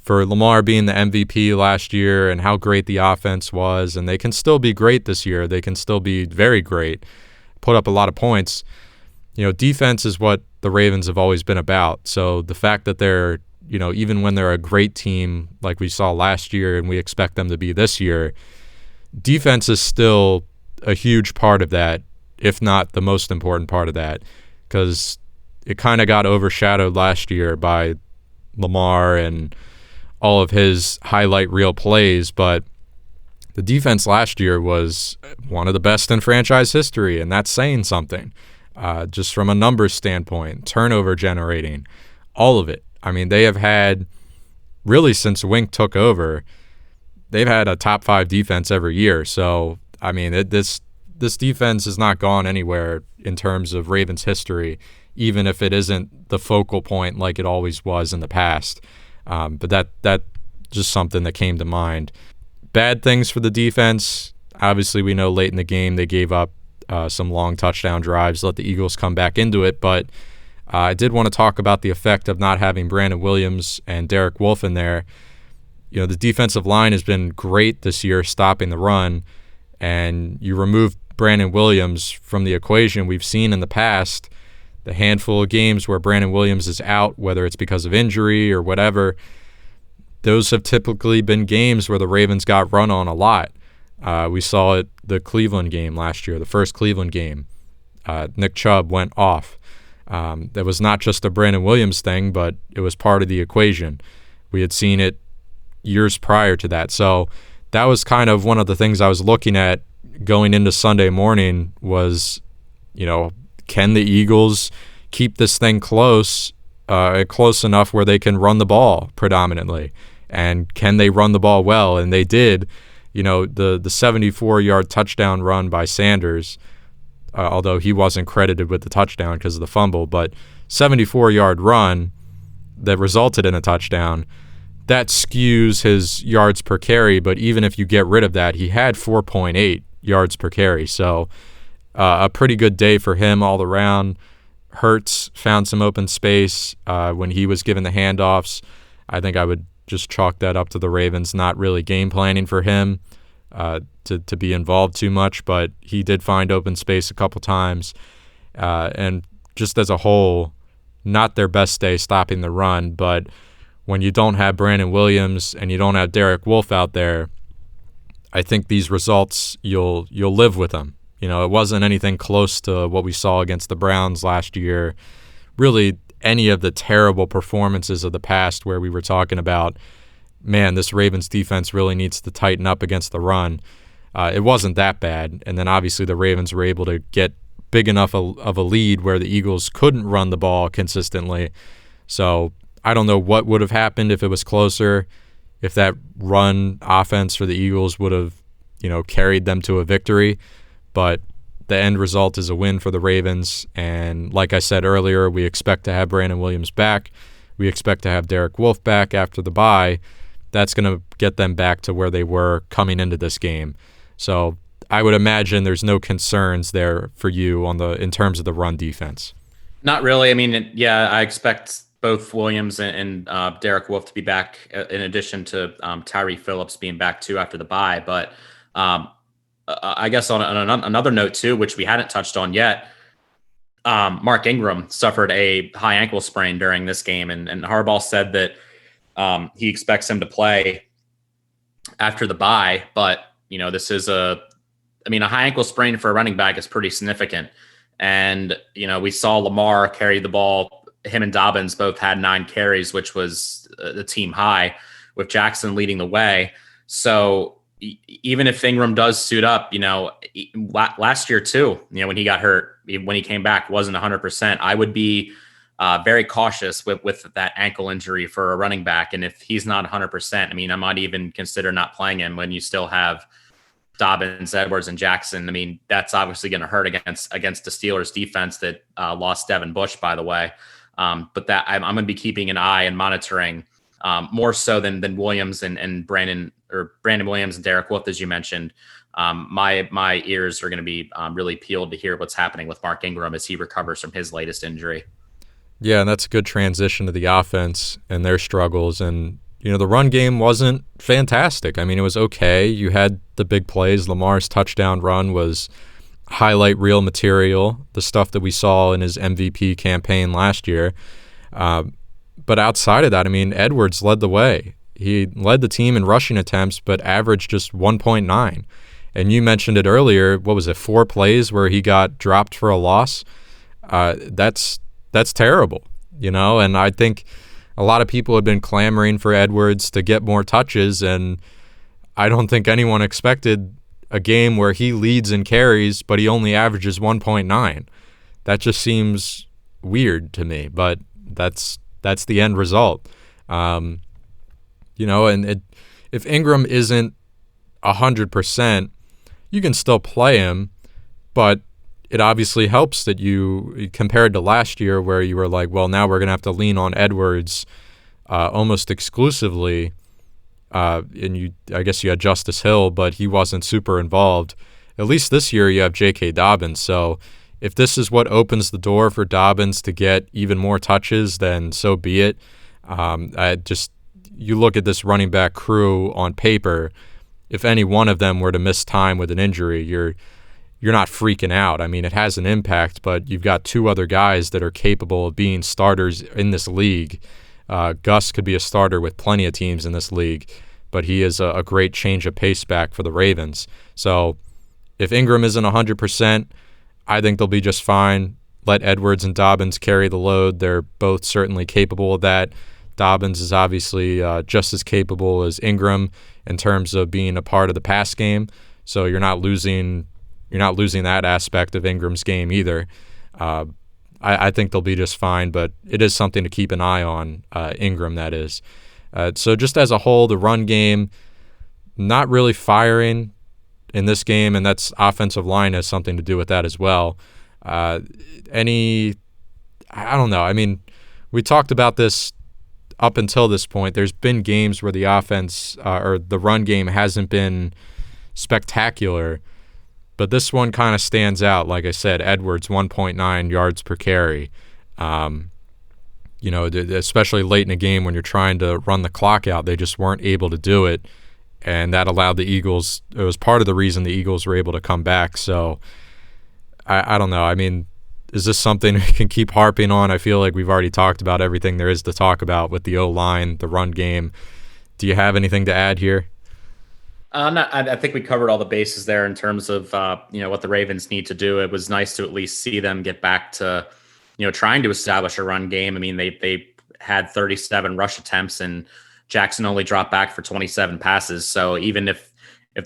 for Lamar being the MVP last year and how great the offense was, and they can still be great this year. They can still be very great, put up a lot of points. Defense is what the Ravens have always been about. So the fact that they're, even when they're a great team like we saw last year and we expect them to be this year, defense is still a huge part of that, if not the most important part of that, because it kind of got overshadowed last year by Lamar and all of his highlight reel plays. But the defense last year was one of the best in franchise history, and that's saying something. Just from a numbers standpoint, turnover generating, all of it. I mean, they have had, really since Wink took over, they've had a top 5 defense every year. So, I mean, this defense has not gone anywhere in terms of Ravens history, even if it isn't the focal point like it always was in the past. But that just something that came to mind. Bad things for the defense. Obviously, we know late in the game they gave up some long touchdown drives, let the Eagles come back into it. But I did want to talk about the effect of not having Brandon Williams and Derek Wolfe in there. The defensive line has been great this year stopping the run, and you remove Brandon Williams from the equation. We've seen in the past the handful of games where Brandon Williams is out, whether it's because of injury or whatever, those have typically been games where the Ravens got run on a lot. We saw it the Cleveland game last year, the first Cleveland game. Nick Chubb went off. That was not just a Brandon Williams thing, but it was part of the equation. We had seen it years prior to that. So that was kind of one of the things I was looking at going into Sunday morning was, can the Eagles keep this thing close enough where they can run the ball predominantly? And can they run the ball well? And they did. The 74-yard touchdown run by Sanders, although he wasn't credited with the touchdown because of the fumble, but 74-yard run that resulted in a touchdown, that skews his yards per carry. But even if you get rid of that, he had 4.8 yards per carry. So a pretty good day for him all around. Hurts found some open space when he was given the handoffs. I think I would just chalk that up to the Ravens not really game planning for him to be involved too much, but he did find open space a couple times. And just as a whole, not their best day stopping the run, but when you don't have Brandon Williams and you don't have Derek Wolfe out there, I think these results, you'll live with them. It wasn't anything close to what we saw against the Browns last year. Really, any of the terrible performances of the past where we were talking about, man, this Ravens defense really needs to tighten up against the run. It wasn't that bad. And then obviously the Ravens were able to get big enough of a lead where the Eagles couldn't run the ball consistently. So I don't know what would have happened if it was closer, if that run offense for the Eagles would have, carried them to a victory. But the end result is a win for the Ravens. And like I said earlier, we expect to have Brandon Williams back. We expect to have Derek Wolfe back after the bye. That's going to get them back to where they were coming into this game. So I would imagine there's no concerns there for you in terms of the run defense. Not really. I mean, I expect both Williams and Derek Wolfe to be back, in addition to Tyree Phillips being back too after the bye. But I guess on another note too, which we hadn't touched on yet, Mark Ingram suffered a high ankle sprain during this game, and Harbaugh said that he expects him to play after the bye. But this is a high ankle sprain for a running back is pretty significant. And we saw Lamar carry the ball. Him and Dobbins both had 9 carries, which was the team high, with Jackson leading the way. So even if Ingram does suit up, last year too, when he got hurt, when he came back, wasn't 100%. I would be very cautious with that ankle injury for a running back. And if he's not 100%, I might even consider not playing him when you still have Dobbins, Edwards, and Jackson. That's obviously going to hurt against the Steelers defense that lost Devin Bush, by the way. But that I'm going to be keeping an eye and monitoring more so than Williams and Brandon Williams and Derek Wolfe, as you mentioned. My ears are going to be really peeled to hear what's happening with Mark Ingram as he recovers from his latest injury. Yeah, and that's a good transition to the offense and their struggles. And, the run game wasn't fantastic. It was okay. You had the big plays. Lamar's touchdown run was highlight reel material, the stuff that we saw in his MVP campaign last year. But outside of that, Edwards led the way. He led the team in rushing attempts, but averaged just 1.9. And you mentioned it earlier, 4 plays where he got dropped for a loss? That's terrible, and I think a lot of people have been clamoring for Edwards to get more touches, and I don't think anyone expected a game where he leads in carries, but he only averages 1.9. That just seems weird to me, but that's the end result. And if Ingram isn't 100%, you can still play him, but it obviously helps that you, compared to last year where you were like, well, now we're going to have to lean on Edwards almost exclusively. And I guess you had Justice Hill, but he wasn't super involved. At least this year you have J.K. Dobbins. So if this is what opens the door for Dobbins to get even more touches, then so be it. You look at this running back crew on paper, if any one of them were to miss time with an injury, you're not freaking out. It has an impact, but you've got 2 other guys that are capable of being starters in this league. Gus could be a starter with plenty of teams in this league, but he is a great change of pace back for the Ravens. So if Ingram isn't 100%, I think they'll be just fine. Let Edwards and Dobbins carry the load. They're both certainly capable of that. Dobbins is obviously just as capable as Ingram in terms of being a part of the pass game. So you're not losing that aspect of Ingram's game either. I think they'll be just fine, but it is something to keep an eye on, Ingram, that is. So just as a whole, the run game, not really firing in this game, and that's offensive line has something to do with that as well. I don't know. I mean, we talked about this up until this point. There's been games where the offense or the run game hasn't been spectacular, but this one kind of stands out. Like I said, Edwards, 1.9 yards per carry. Especially late in a game when you're trying to run the clock out, they just weren't able to do it, and that allowed the Eagles. It was part of the reason the Eagles were able to come back. So I don't know. I mean, is this something we can keep harping on? I feel like we've already talked about everything there is to talk about with the O-line, the run game. Do you have anything to add here? I think we covered all the bases there in terms of what the Ravens need to do. It was nice to at least see them get back to trying to establish a run game. I mean, they had 37 rush attempts and Jackson only dropped back for 27 passes. So even if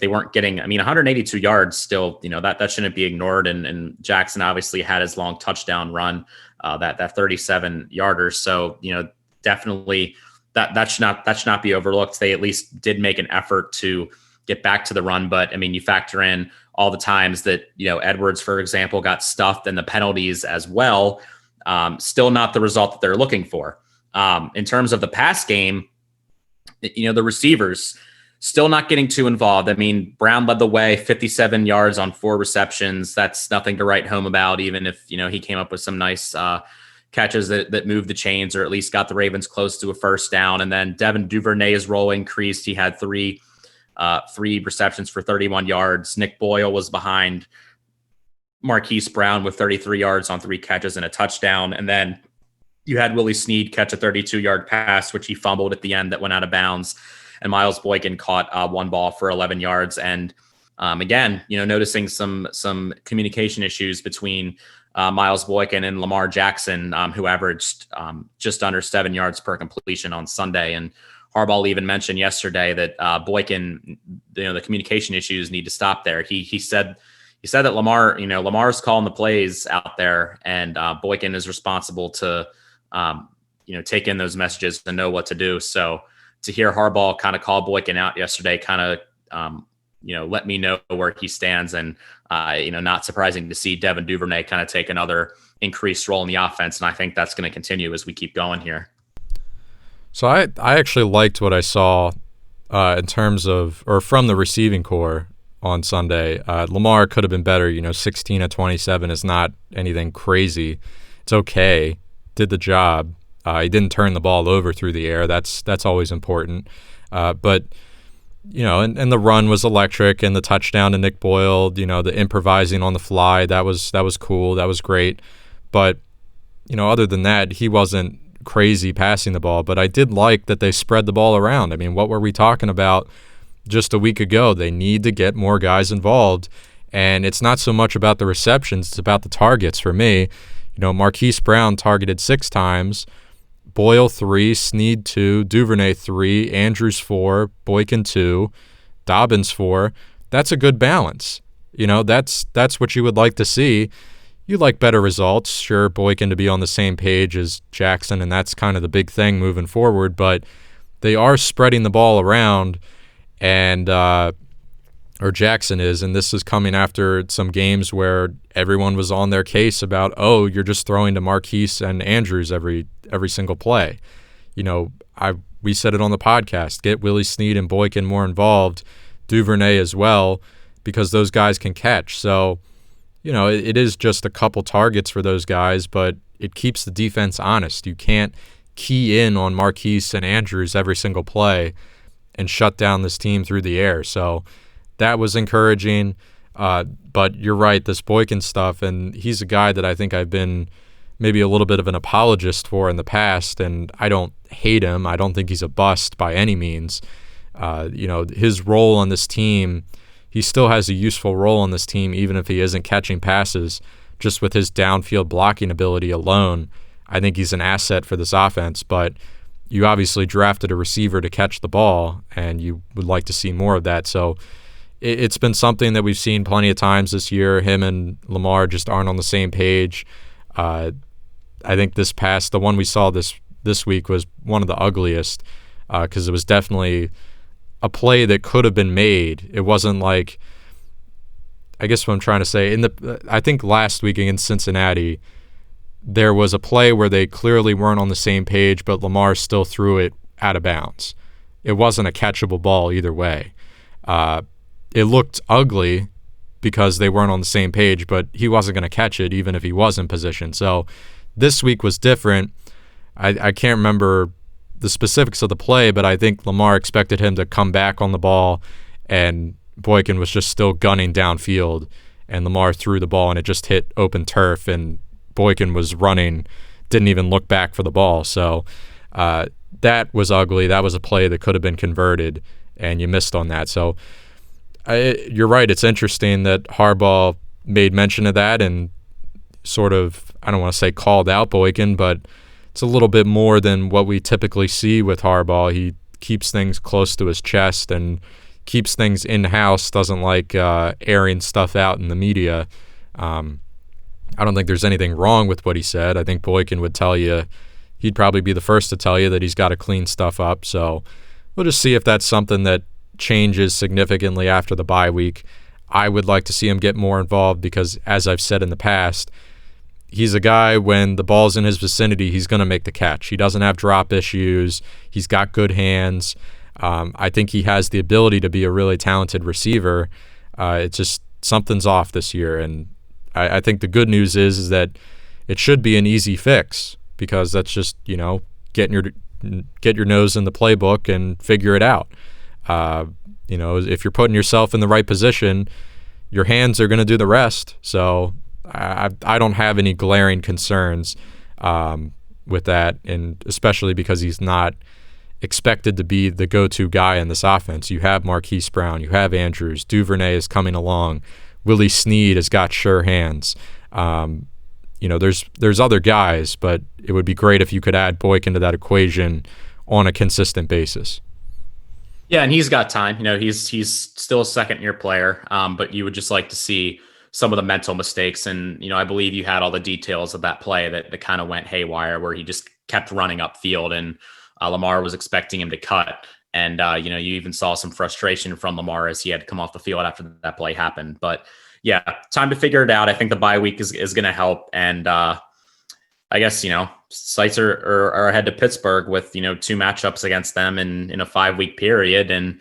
they weren't getting, 182 yards still, that shouldn't be ignored. And Jackson obviously had his long touchdown run, that 37 yarder. So, definitely that should not be overlooked. They at least did make an effort to get back to the run. But you factor in all the times that, Edwards, for example, got stuffed and the penalties as well. Still not the result that they're looking for. In terms of the pass game, the receivers still not getting too involved. Brown led the way, 57 yards on 4 receptions. That's nothing to write home about, even if, he came up with some nice catches that moved the chains or at least got the Ravens close to a first down. And then Devin Duvernay's role increased. He had three receptions for 31 yards. Nick Boyle was behind Marquise Brown with 33 yards on 3 catches and a touchdown. And then you had Willie Snead catch a 32-yard pass, which he fumbled at the end that went out of bounds. And Miles Boykin caught one ball for 11 yards. And again, noticing some communication issues between Miles Boykin and Lamar Jackson, who averaged just under 7 yards per completion on Sunday. And Harbaugh even mentioned yesterday that Boykin, the communication issues need to stop there. He said that Lamar's calling the plays out there, and Boykin is responsible to take in those messages and know what to do. So to hear Harbaugh kind of call Boykin out yesterday, kind of let me know where he stands, and not surprising to see Devin Duvernay kind of take another increased role in the offense, and I think that's going to continue as we keep going here. So I actually liked what I saw in terms of, or from the receiving core on Sunday. Lamar could have been better. 16 of 27 is not anything crazy. It's okay. Did the job. He didn't turn the ball over through the air. That's always important. But and the run was electric, and the touchdown to Nick Boyle, the improvising on the fly, that was cool. That was great. But other than that, he wasn't crazy passing the ball. But I did like that they spread the ball around. What were we talking about just a week ago? They need to get more guys involved, and it's not so much about the receptions, it's about the targets for me. Marquise Brown targeted 6 times, Boyle 3, Snead 2, Duvernay 3, Andrews 4, Boykin 2, Dobbins 4. That's a good balance. That's what you would like to see. You'd like better results. Sure, Boykin to be on the same page as Jackson, and that's kind of the big thing moving forward, but they are spreading the ball around, and or Jackson is, and this is coming after some games where everyone was on their case about, you're just throwing to Marquise and Andrews every single play. We said it on the podcast, get Willie Snead and Boykin more involved, Duvernay as well, because those guys can catch. So, it is just a couple targets for those guys, but it keeps the defense honest. You can't key in on Marquise and Andrews every single play and shut down this team through the air. So that was encouraging. But you're right, this Boykin stuff, and he's a guy that I think I've been maybe a little bit of an apologist for in the past, and I don't hate him. I don't think he's a bust by any means. His role on this team, he still has a useful role on this team, even if he isn't catching passes. Just with his downfield blocking ability alone, I think he's an asset for this offense. But you obviously drafted a receiver to catch the ball, and you would like to see more of that. So it's been something that we've seen plenty of times this year. Him and Lamar just aren't on the same page. I think the one we saw this week was one of the ugliest, because it was definitely a play that could have been made. It wasn't like, I guess what I'm trying to say, I think last week against Cincinnati, there was a play where they clearly weren't on the same page, but Lamar still threw it out of bounds. It wasn't a catchable ball either way. It looked ugly because they weren't on the same page, but he wasn't going to catch it even if he was in position. So this week was different. I can't remember the specifics of the play, but I think Lamar expected him to come back on the ball, and Boykin was just still gunning downfield, and Lamar threw the ball and it just hit open turf, and Boykin was running, didn't even look back for the ball. So that was ugly. That was a play that could have been converted, and you missed on that. So you're right. It's interesting that Harbaugh made mention of that and sort of, I don't want to say called out Boykin, but it's a little bit more than what we typically see with Harbaugh. He keeps things close to his chest and keeps things in-house, doesn't like airing stuff out in the media. I don't think there's anything wrong with what he said. I think Boykin would tell you, he'd probably be the first to tell you that he's got to clean stuff up. So we'll just see if that's something that changes significantly after the bye week. I would like to see him get more involved because, as I've said in the past, he's a guy, when the ball's in his vicinity, he's going to make the catch. He doesn't have drop issues. He's got good hands. I think he has the ability to be a really talented receiver. It's just something's off this year, and I think the good news is that it should be an easy fix, because that's just, get your nose in the playbook and figure it out. If you're putting yourself in the right position, your hands are going to do the rest. So I don't have any glaring concerns with that, and especially because he's not expected to be the go-to guy in this offense. You have Marquise Brown, you have Andrews, Duvernay is coming along, Willie Snead has got sure hands. There's other guys, but it would be great if you could add Boykin to that equation on a consistent basis. Yeah, and he's got time. He's still a second-year player, but you would just like to see some of the mental mistakes. And, I believe you had all the details of that play that kind of went haywire, where he just kept running upfield, and Lamar was expecting him to cut. And, you even saw some frustration from Lamar as he had to come off the field after that play happened. But, yeah, time to figure it out. I think the bye week is going to help. And I guess, sights are ahead to Pittsburgh with, 2 matchups against them in a 5-week period. And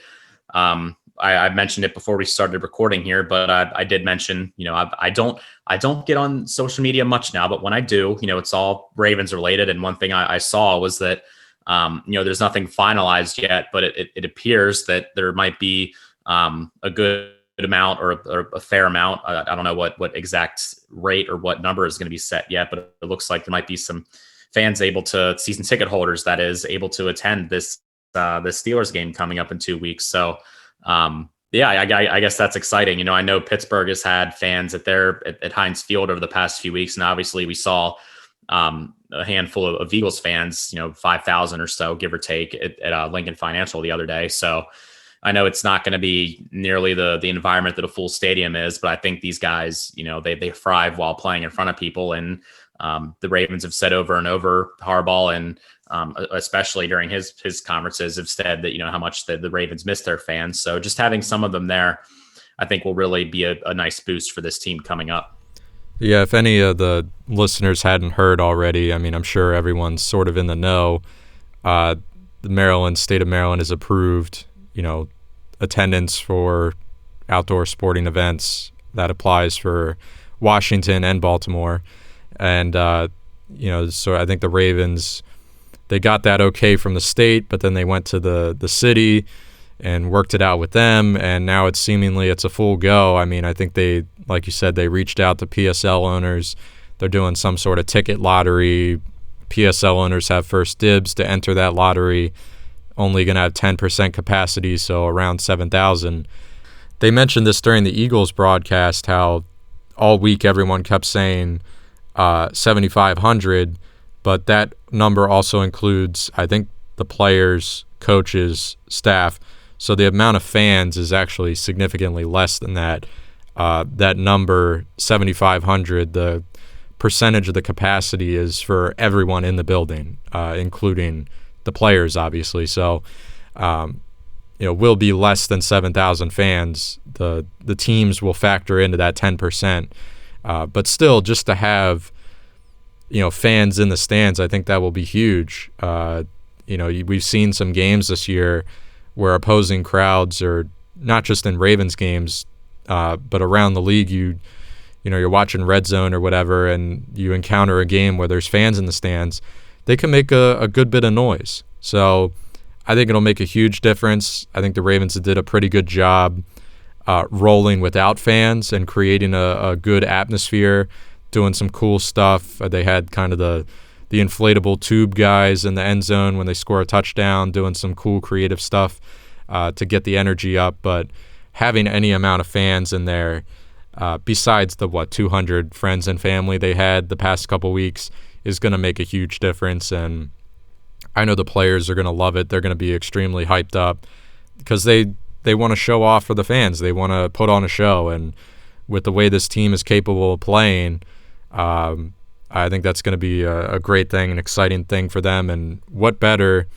I mentioned it before we started recording here, but I did mention, I don't get on social media much now, but when I do, it's all Ravens related. And one thing I saw was that, there's nothing finalized yet, but it appears that there might be a good amount or a fair amount. I don't know what exact rate or what number is going to be set yet, but it looks like there might be some fans season ticket holders, that is, able to attend this Steelers game coming up in 2 weeks. So, I guess that's exciting. I know Pittsburgh has had fans at Heinz Field over the past few weeks, and obviously we saw a handful of Eagles fans, 5,000 or so, give or take, at Lincoln Financial the other day. So I know it's not going to be nearly the environment that a full stadium is, but I think these guys, they thrive while playing in front of people. And the Ravens have said over and over, Harbaugh, and especially during his conferences, have said that, how much the Ravens miss their fans. So just having some of them there, I think, will really be a nice boost for this team coming up. Yeah, if any of the listeners hadn't heard already, I'm sure everyone's sort of in the know. The state of Maryland has approved, attendance for outdoor sporting events. That applies for Washington and Baltimore. And, so I think the Ravens, they got that okay from the state, but then they went to the city and worked it out with them, and now it's a full go. I think they, like you said, they reached out to PSL owners. they're doing some sort of ticket lottery. PSL owners have first dibs to enter that lottery. Only going to have 10% capacity, so around 7,000. They mentioned this during the Eagles broadcast, how all week everyone kept saying 7,500, but that number also includes, I think, the players, coaches, staff. So the amount of fans is actually significantly less than that. That number, 7,500, the percentage of the capacity is for everyone in the building, including the players, obviously. So, will be less than 7,000 fans. The teams will factor into that 10%. But still, just to have, fans in the stands, I think that will be huge. We've seen some games this year where opposing crowds are not just in Ravens games, but around the league. You're watching Red Zone or whatever, and you encounter a game where there's fans in the stands. They can make a good bit of noise. So I think it'll make a huge difference. I think the Ravens did a pretty good job rolling without fans and creating a good atmosphere, doing some cool stuff. They had kind of the inflatable tube guys in the end zone when they score a touchdown, doing some cool creative stuff to get the energy up. But having any amount of fans in there, besides the 200 friends and family they had the past couple weeks, is going to make a huge difference. And I know the players are going to love it. They're going to be extremely hyped up because they want to show off for the fans. They want to put on a show. And with the way this team is capable of playing, I think that's going to be a great thing, an exciting thing for them. And what better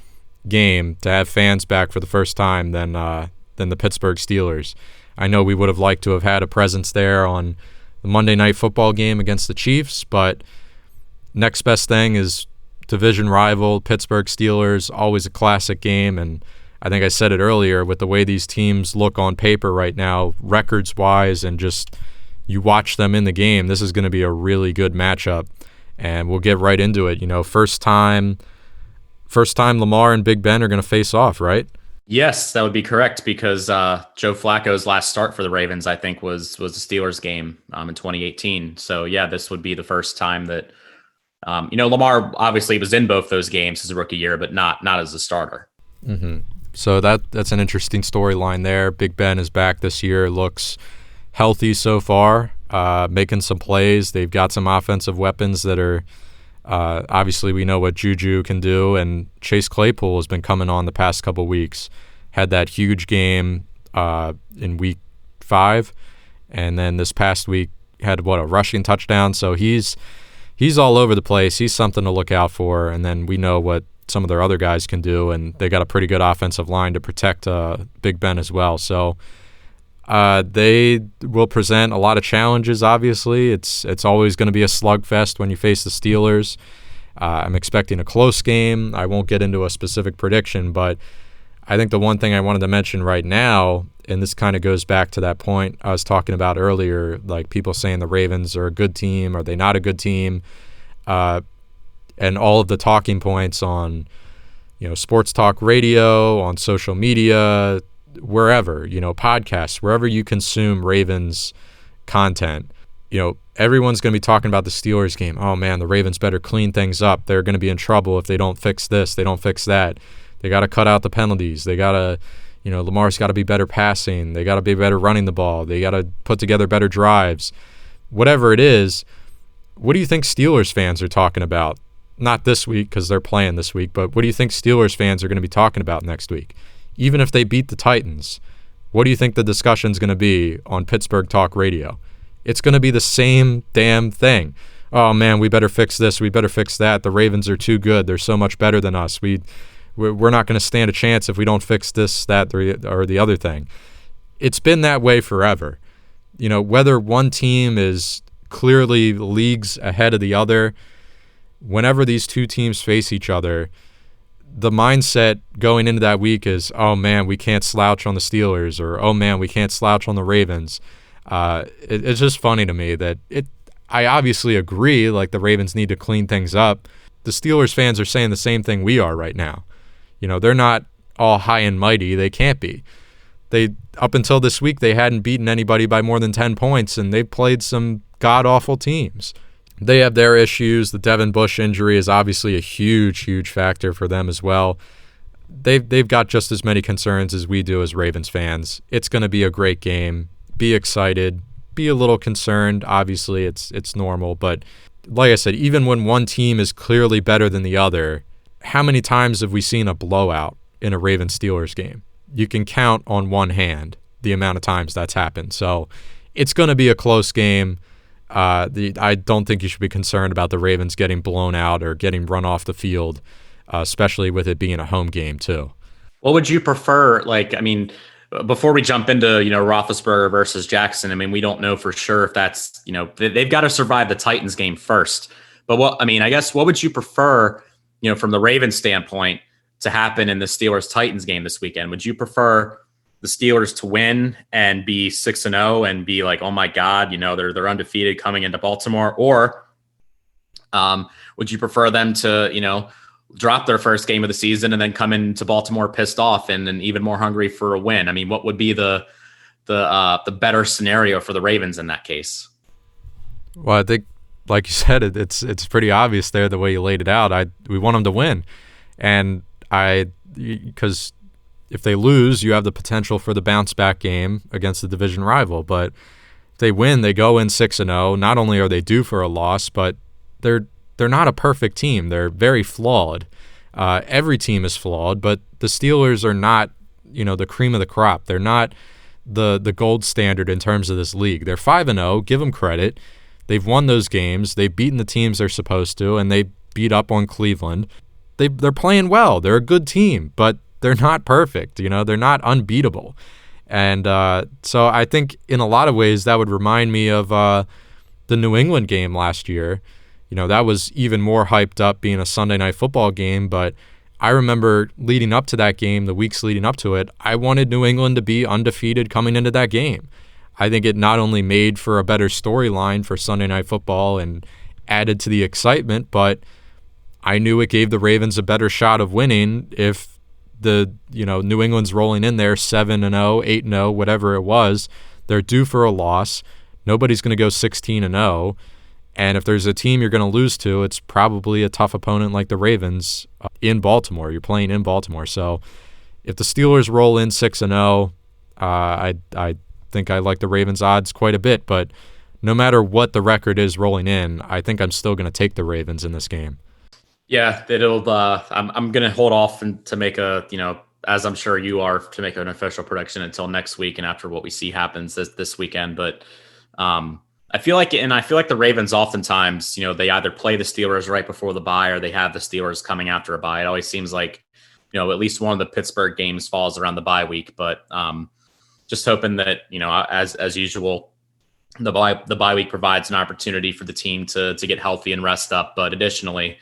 game to have fans back for the first time than the Pittsburgh Steelers. I know we would have liked to have had a presence there on the Monday Night Football game against the Chiefs, but next best thing is division rival Pittsburgh Steelers, always a classic game. And I think I said it earlier, with the way these teams look on paper right now, records-wise, and just you watch them in the game, this is going to be a really good matchup. And we'll get right into it. First time Lamar and Big Ben are going to face off, right? Yes, that would be correct, because Joe Flacco's last start for the Ravens, I think, was the Steelers game in 2018. So, yeah, this would be the first time that, Lamar obviously was in both those games as a rookie year, but not as a starter. Mm-hmm. So that's an interesting storyline there. Big Ben is back this year, looks healthy so far, making some plays. They've got some offensive weapons that are obviously we know what Juju can do, and Chase Claypool has been coming on the past couple weeks. Had that huge game in week 5, and then this past week had a rushing touchdown. So he's all over the place. He's something to look out for. And then we know what some of their other guys can do, and they got a pretty good offensive line to protect Big Ben as well. So they will present a lot of challenges, obviously. It's always going to be a slugfest when you face the Steelers. I'm expecting a close game. I won't get into a specific prediction, but I think the one thing I wanted to mention right now, and this kind of goes back to that point I was talking about earlier, like people saying the Ravens are a good team, are they not a good team? And all of the talking points on, sports talk radio, on social media, wherever, podcasts, wherever you consume Ravens content, everyone's going to be talking about the Steelers game. Oh man, the Ravens better clean things up. They're going to be in trouble if they don't fix this, they don't fix that. They got to cut out the penalties. They got to, Lamar's got to be better passing. They got to be better running the ball. They got to put together better drives. Whatever it is, what do you think Steelers fans are talking about? Not this week because they're playing this week, but what do you think Steelers fans are going to be talking about next week? Even if they beat the Titans, what do you think the discussion's going to be on Pittsburgh Talk Radio? It's going to be the same damn thing. Oh, man, we better fix this. We better fix that. The Ravens are too good. They're so much better than us. We're not going to stand a chance if we don't fix this, that, or the other thing. It's been that way forever. Whether one team is clearly leagues ahead of the other, whenever these two teams face each other, the mindset going into that week is, oh, man, we can't slouch on the Steelers, or, oh, man, we can't slouch on the Ravens. It's just funny to me that I obviously agree, like the Ravens need to clean things up. The Steelers fans are saying the same thing we are right now. They're not all high and mighty. They can't be. Up until this week, they hadn't beaten anybody by more than 10 points, and they've played some god-awful teams. they have their issues. The Devin Bush injury is obviously a huge factor for them as well. They've got just as many concerns as we do as Ravens fans. It's going to be a great game. Be excited. Be a little concerned. Obviously, it's normal. But like I said, even when one team is clearly better than the other, how many times have we seen a blowout in a Ravens-Steelers game? You can count on one hand the amount of times that's happened. So it's going to be a close game. I don't think you should be concerned about the Ravens getting blown out or getting run off the field, especially with it being a home game too. What would you prefer? Before we jump into, Roethlisberger versus Jackson, we don't know for sure if that's, they've got to survive the Titans game first. But I guess what would you prefer, from the Ravens standpoint to happen in the Steelers-Titans game this weekend? Would you prefer the Steelers to win and be 6-0 and be like, oh my God, they're undefeated coming into Baltimore? Or would you prefer them to, drop their first game of the season and then come into Baltimore pissed off and even more hungry for a win? What would be the better scenario for the Ravens in that case? Well, I think, like you said, it's pretty obvious there the way you laid it out. We want them to win, and because if they lose, you have the potential for the bounce back game against the division rival. But if they win, they go in 6-0. Not only are they due for a loss, but they're not a perfect team. They're very flawed. Every team is flawed, but the Steelers are not, the cream of the crop. They're not the gold standard in terms of this league. They're 5-0. Give them credit. They've won those games. They've beaten the teams they're supposed to, and they beat up on Cleveland. They're playing well. They're a good team, but they're not perfect. They're not unbeatable. And so I think in a lot of ways that would remind me of the New England game last year. That was even more hyped up being a Sunday Night Football game, but I remember leading up to that game, the weeks leading up to it, I wanted New England to be undefeated coming into that game. I think it not only made for a better storyline for Sunday Night Football and added to the excitement, but I knew it gave the Ravens a better shot of winning if New England's rolling in there 7-0, 8-0, whatever it was. They're due for a loss. Nobody's going to go 16-0. And if there's a team you're going to lose to, it's probably a tough opponent like the Ravens in Baltimore. You're playing in Baltimore. So if the Steelers roll in 6-0, I think I like the Ravens odds quite a bit. But no matter what the record is rolling in, I think I'm still going to take the Ravens in this game. Yeah, I'm going to hold off to make as I'm sure you are, to make an official prediction until next week and after what we see happens this weekend. But I feel like the Ravens oftentimes, they either play the Steelers right before the bye or they have the Steelers coming after a bye. It always seems like, at least one of the Pittsburgh games falls around the bye week. But just hoping that, as usual, the bye week provides an opportunity for the team to get healthy and rest up. But additionally,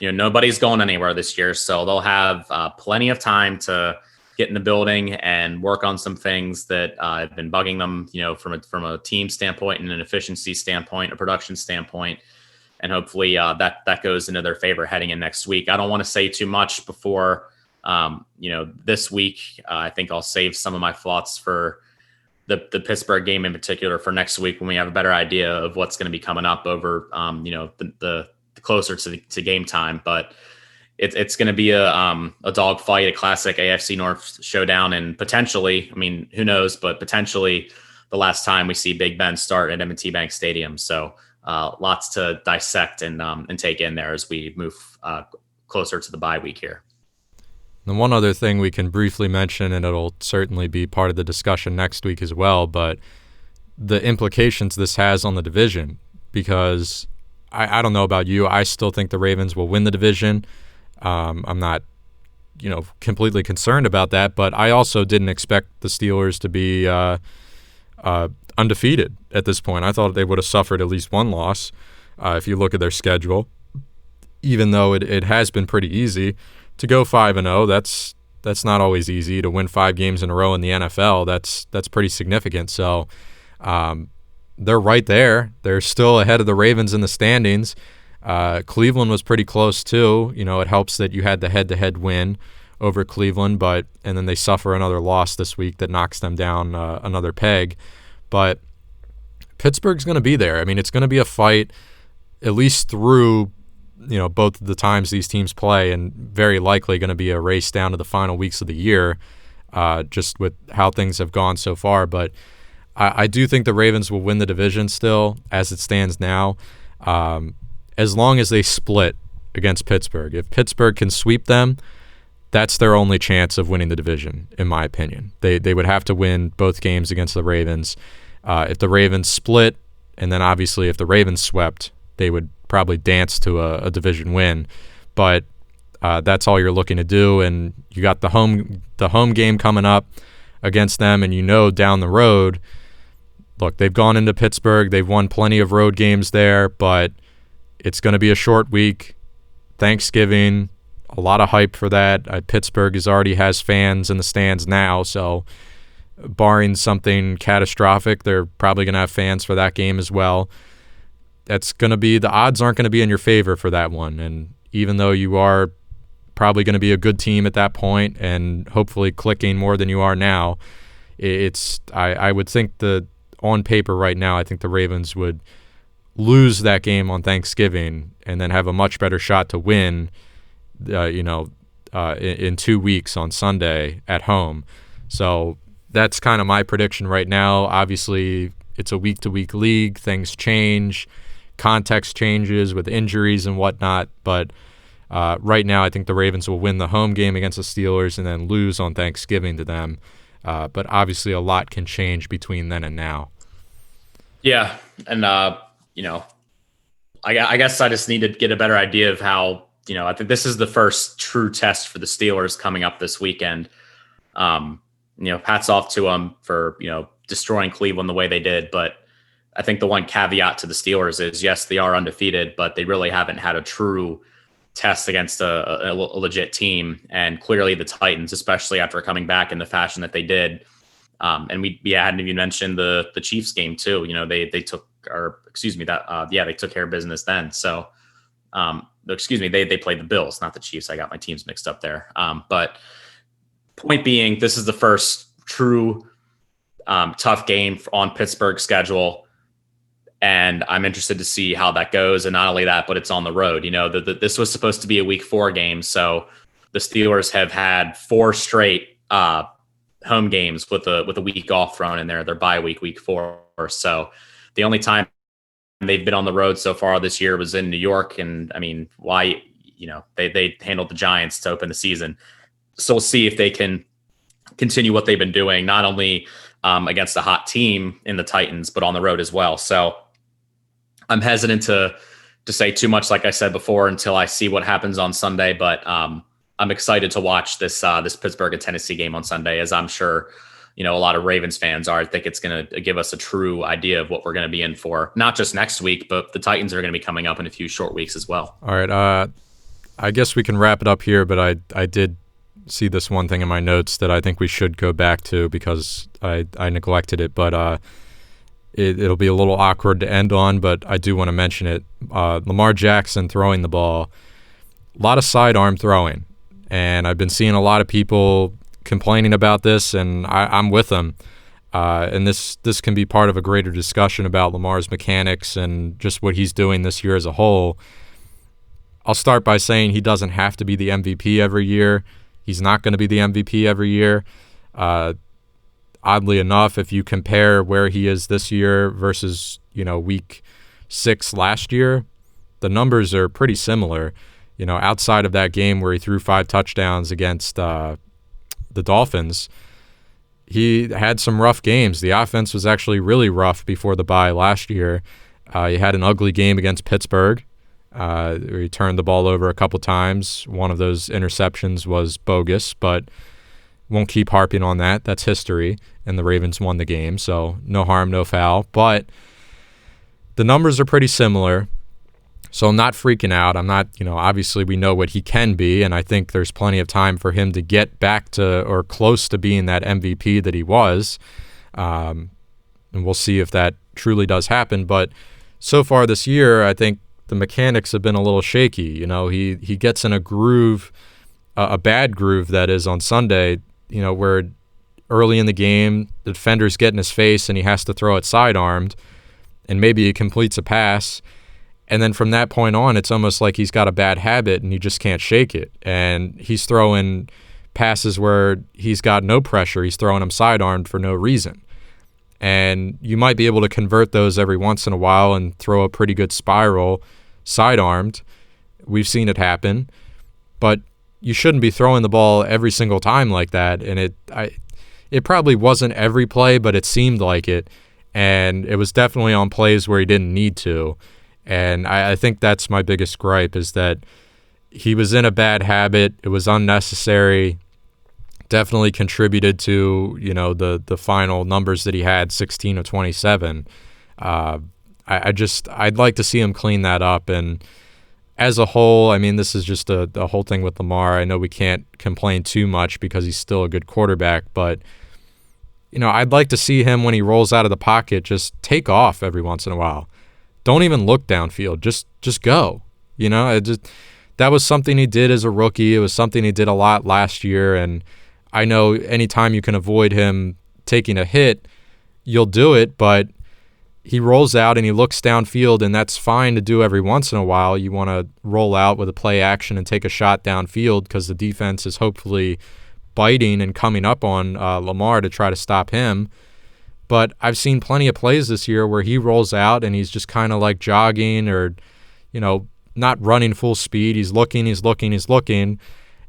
nobody's going anywhere this year, so they'll have plenty of time to get in the building and work on some things that have been bugging them, from a team standpoint and an efficiency standpoint, a production standpoint, and hopefully that goes into their favor heading in next week. I don't want to say too much before this week. I think I'll save some of my thoughts for the Pittsburgh game in particular for next week when we have a better idea of what's going to be coming up over the closer to game time. But it's going to be a dog fight, a classic AFC North showdown, and potentially, who knows, but potentially the last time we see Big Ben start at M&T Bank Stadium. So lots to dissect and take in there as we move closer to the bye week here. And one other thing we can briefly mention, and it'll certainly be part of the discussion next week as well, but the implications this has on the division, because I don't know about you. I still think the Ravens will win the division. I'm not, completely concerned about that, but I also didn't expect the Steelers to be undefeated at this point. I thought they would have suffered at least one loss if you look at their schedule, even though it has been pretty easy. To go 5-0, that's not always easy. To win 5 games in a row in the NFL, that's pretty significant. So they're right there. They're still ahead of the Ravens in the standings. Cleveland was pretty close too. It helps that you had the head-to-head win over Cleveland, and then they suffer another loss this week that knocks them down another peg. But Pittsburgh's going to be there. It's going to be a fight. at least through, both of the times these teams play, and very likely going to be a race down to the final weeks of the year, just with how things have gone so far. But I do think the Ravens will win the division still as it stands now, as long as they split against Pittsburgh. If Pittsburgh can sweep them, that's their only chance of winning the division, in my opinion. They would have to win both games against the Ravens. If the Ravens split, and then obviously if the Ravens swept, they would probably dance to a division win. But that's all you're looking to do, and you got the home game coming up against them, and down the road, look, they've gone into Pittsburgh, they've won plenty of road games there, but it's going to be a short week. Thanksgiving, a lot of hype for that. Pittsburgh already has fans in the stands now, so barring something catastrophic, they're probably going to have fans for that game as well. That's going to be, the odds aren't going to be in your favor for that one. And even though you are probably going to be a good team at that point and hopefully clicking more than you are now, I would think on paper right now, I think the Ravens would lose that game on Thanksgiving and then have a much better shot to win in 2 weeks on Sunday at home. So that's kind of my prediction right now. Obviously, it's a week-to-week league. Things change. Context changes with injuries and whatnot. But right now, I think the Ravens will win the home game against the Steelers and then lose on Thanksgiving to them. But obviously, a lot can change between then and now. Yeah, and, I guess I just need to get a better idea of how, I think this is the first true test for the Steelers coming up this weekend. Hats off to them for, destroying Cleveland the way they did. But I think the one caveat to the Steelers is, yes, they are undefeated, but they really haven't had a true test against a legit team. And clearly the Titans, especially after coming back in the fashion that they did. And we hadn't even mentioned the Chiefs game too. They took care of business then. So, they played the Bills, not the Chiefs. I got my teams mixed up there. But point being, this is the first true tough game on Pittsburgh's schedule. And I'm interested to see how that goes. And not only that, but it's on the road. This was supposed to be a week 4 game. So the Steelers have had 4 straight home games with a week off thrown in there. Their bye week 4. So the only time they've been on the road so far this year was in New York. And I mean, why, they handled the Giants to open the season. So we'll see if they can continue what they've been doing, not only against a hot team in the Titans, but on the road as well. So I'm hesitant to say too much, like I said before, until I see what happens on Sunday. But I'm excited to watch this Pittsburgh and Tennessee game on Sunday, as I'm sure a lot of Ravens fans are. I think it's going to give us a true idea of what we're going to be in for, not just next week, but the Titans are going to be coming up in a few short weeks as well. All right. I guess we can wrap it up here, but I did see this one thing in my notes that I think we should go back to because I neglected it, but it'll be a little awkward to end on, but I do want to mention it. Lamar Jackson throwing the ball, a lot of sidearm throwing, and I've been seeing a lot of people complaining about this, and I'm with them. And this can be part of a greater discussion about Lamar's mechanics and just what he's doing this year as a whole. I'll start by saying he doesn't have to be the MVP every year. He's not going to be the MVP every year. Oddly enough, if you compare where he is this year versus, week 6 last year, the numbers are pretty similar. Outside of that game where he threw 5 touchdowns against the Dolphins, he had some rough games. The offense was actually really rough before the bye last year. He had an ugly game against Pittsburgh. He turned the ball over a couple times. One of those interceptions was bogus, but won't keep harping on that. That's history, and the Ravens won the game, so no harm, no foul. But the numbers are pretty similar, so I'm not freaking out. I'm not, obviously we know what he can be, and I think there's plenty of time for him to get back to or close to being that MVP that he was. And we'll see if that truly does happen. But so far this year, I think the mechanics have been a little shaky. He gets in a groove, a bad groove that is on Sunday, where early in the game, the defenders get in his face and he has to throw it sidearmed, and maybe he completes a pass, And then from that point on, it's almost like he's got a bad habit and he just can't shake it. And he's throwing passes where he's got no pressure. He's throwing them sidearmed for no reason. And you might be able to convert those every once in a while and throw a pretty good spiral sidearmed. We've seen it happen. But you shouldn't be throwing the ball every single time like that. And it probably wasn't every play, but it seemed like it. And it was definitely on plays where he didn't need to. And I think that's my biggest gripe, is that he was in a bad habit. It was unnecessary. Definitely contributed to, the final numbers that he had, 16 of 27. I'd like to see him clean that up. And as a whole, I mean, this is just the whole thing with Lamar. I know we can't complain too much because he's still a good quarterback, but I'd like to see him, when he rolls out of the pocket, just take off every once in a while. Don't even look downfield. Just go. That was something he did as a rookie. It was something he did a lot last year. And I know anytime you can avoid him taking a hit, you'll do it. But he rolls out and he looks downfield, and that's fine to do every once in a while. You want to roll out with a play action and take a shot downfield because the defense is hopefully biting and coming up on Lamar to try to stop him. But I've seen plenty of plays this year where he rolls out and he's just kind of like jogging or, not running full speed. He's looking,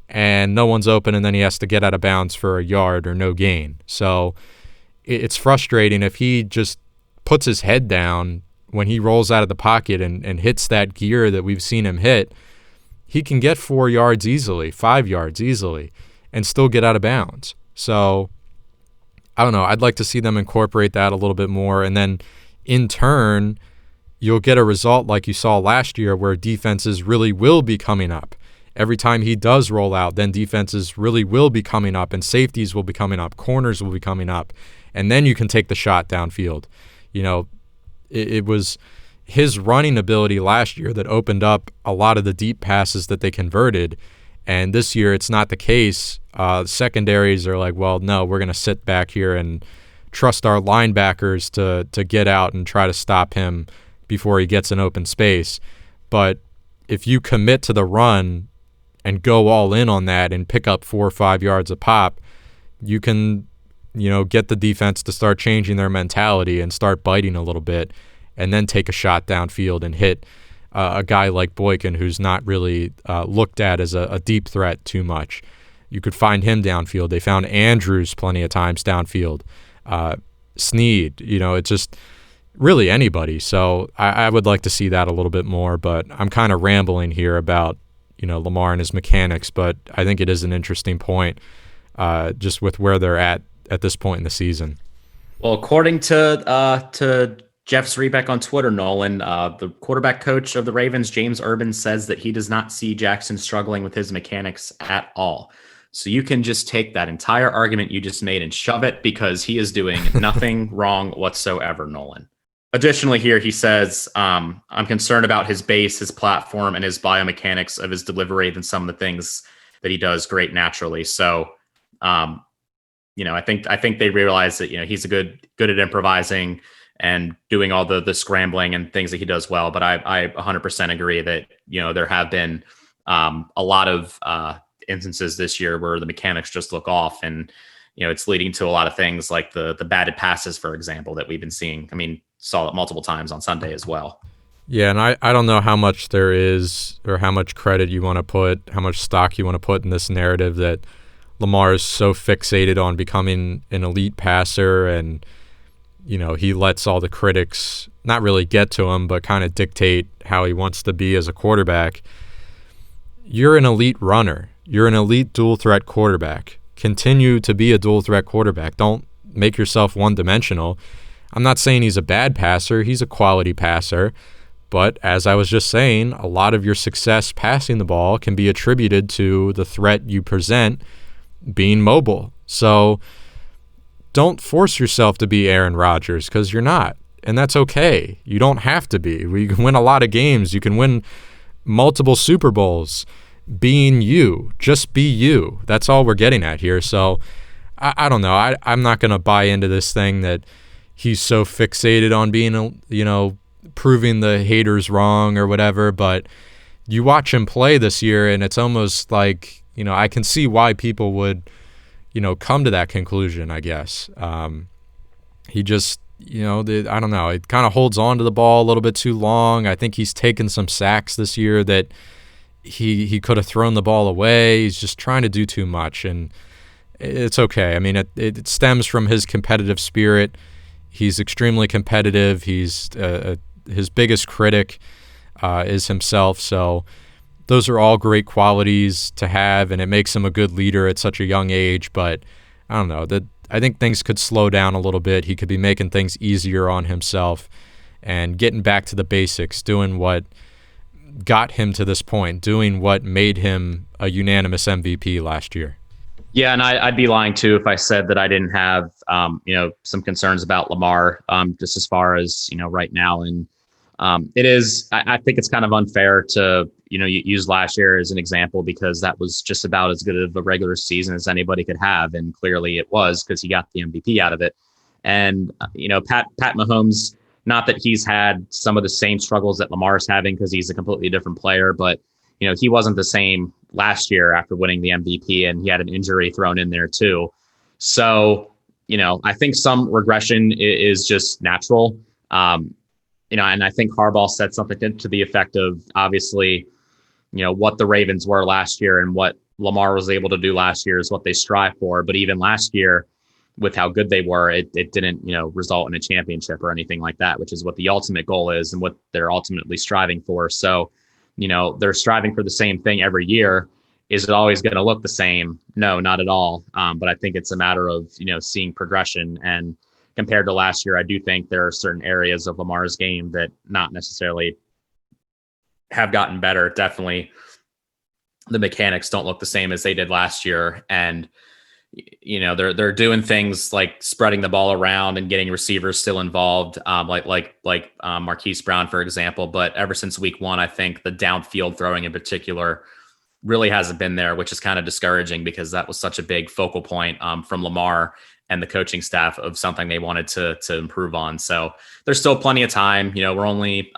and no one's open, and then he has to get out of bounds for a yard or no gain. So it's frustrating if he just puts his head down when he rolls out of the pocket and hits that gear that we've seen him hit. He can get 4 yards easily, 5 yards easily, and still get out of bounds. So I don't know. I'd like to see them incorporate that a little bit more. And then in turn, you'll get a result like you saw last year where defenses really will be coming up. Every time he does roll out, then defenses really will be coming up, and safeties will be coming up, corners will be coming up, and then you can take the shot downfield. It was his running ability last year that opened up a lot of the deep passes that they converted. And this year, it's not the case. Secondaries are like, well, no, we're going to sit back here and trust our linebackers to get out and try to stop him before he gets an open space. But if you commit to the run and go all in on that and pick up 4 or 5 yards a pop, you can, get the defense to start changing their mentality and start biting a little bit, and then take a shot downfield and hit a guy like Boykin, who's not really looked at as a deep threat too much. You could find him downfield. They found Andrews plenty of times downfield. Snead, it's just really anybody. So I would like to see that a little bit more, but I'm kind of rambling here about, Lamar and his mechanics, but I think it is an interesting point just with where they're at this point in the season. Well, according to Jeff Zrebeck on Twitter, Nolan, the quarterback coach of the Ravens, James Urban, says that he does not see Jackson struggling with his mechanics at all. So you can just take that entire argument you just made and shove it, because he is doing nothing wrong whatsoever, Nolan. Additionally, here he says, I'm concerned about his base, his platform, and his biomechanics of his delivery than some of the things that he does great naturally. So, I think they realize that, he's good at improvising and doing all the scrambling and things that he does well. But I 100% agree that, there have been a lot of instances this year where the mechanics just look off, and, it's leading to a lot of things like the batted passes, for example, that we've been seeing. I mean, saw it multiple times on Sunday as well. Yeah, and I don't know how much there is, or how much credit you want to put, how much stock you want to put in this narrative that Lamar is so fixated on becoming an elite passer, and he lets all the critics not really get to him, but kind of dictate how he wants to be as a quarterback. You're an elite runner. You're an elite dual threat quarterback. Continue to be a dual threat quarterback. Don't make yourself one-dimensional. I'm not saying he's a bad passer. He's a quality passer. But as I was just saying, a lot of your success passing the ball can be attributed to the threat you present being mobile. So don't force yourself to be Aaron Rodgers, because you're not. And that's okay. You don't have to be. You can win a lot of games. You can win multiple Super Bowls being you. Just be you. That's all we're getting at here. So I don't know. I'm not going to buy into this thing that he's so fixated on being, proving the haters wrong or whatever, but you watch him play this year and it's almost like, I can see why people would, come to that conclusion, I guess. He just, I don't know, it kind of holds on to the ball a little bit too long. I think he's taken some sacks this year that he could have thrown the ball away. He's just trying to do too much, and it's okay. I mean, it stems from his competitive spirit. He's extremely competitive. He's his biggest critic is himself. So those are all great qualities to have, and it makes him a good leader at such a young age. But I don't know, I think things could slow down a little bit. He could be making things easier on himself and getting back to the basics, doing what got him to this point, doing what made him a unanimous MVP last year. Yeah, and I'd be lying too if I said that I didn't have, some concerns about Lamar, just as far as, right now. And it is, I think it's kind of unfair to, use last year as an example, because that was just about as good of a regular season as anybody could have. And clearly it was, because he got the MVP out of it. And, Pat Mahomes, not that he's had some of the same struggles that Lamar's having, because he's a completely different player, but, he wasn't the same last year after winning the MVP, and he had an injury thrown in there too. So, I think some regression is just natural. And I think Harbaugh said something to the effect of, obviously, what the Ravens were last year and what Lamar was able to do last year is what they strive for. But even last year, with how good they were, it didn't, result in a championship or anything like that, which is what the ultimate goal is and what they're ultimately striving for. So, they're striving for the same thing every year. Is it always going to look the same? No, not at all. But I think it's a matter of, seeing progression. And compared to last year, I do think there are certain areas of Lamar's game that not necessarily have gotten better. Definitely the mechanics don't look the same as they did last year. And, they're doing things like spreading the ball around and getting receivers still involved, like Marquise Brown, for example. But ever since week one, I think the downfield throwing in particular really hasn't been there, which is kind of discouraging, because that was such a big focal point from Lamar and the coaching staff of something they wanted to improve on. So there's still plenty of time. We're only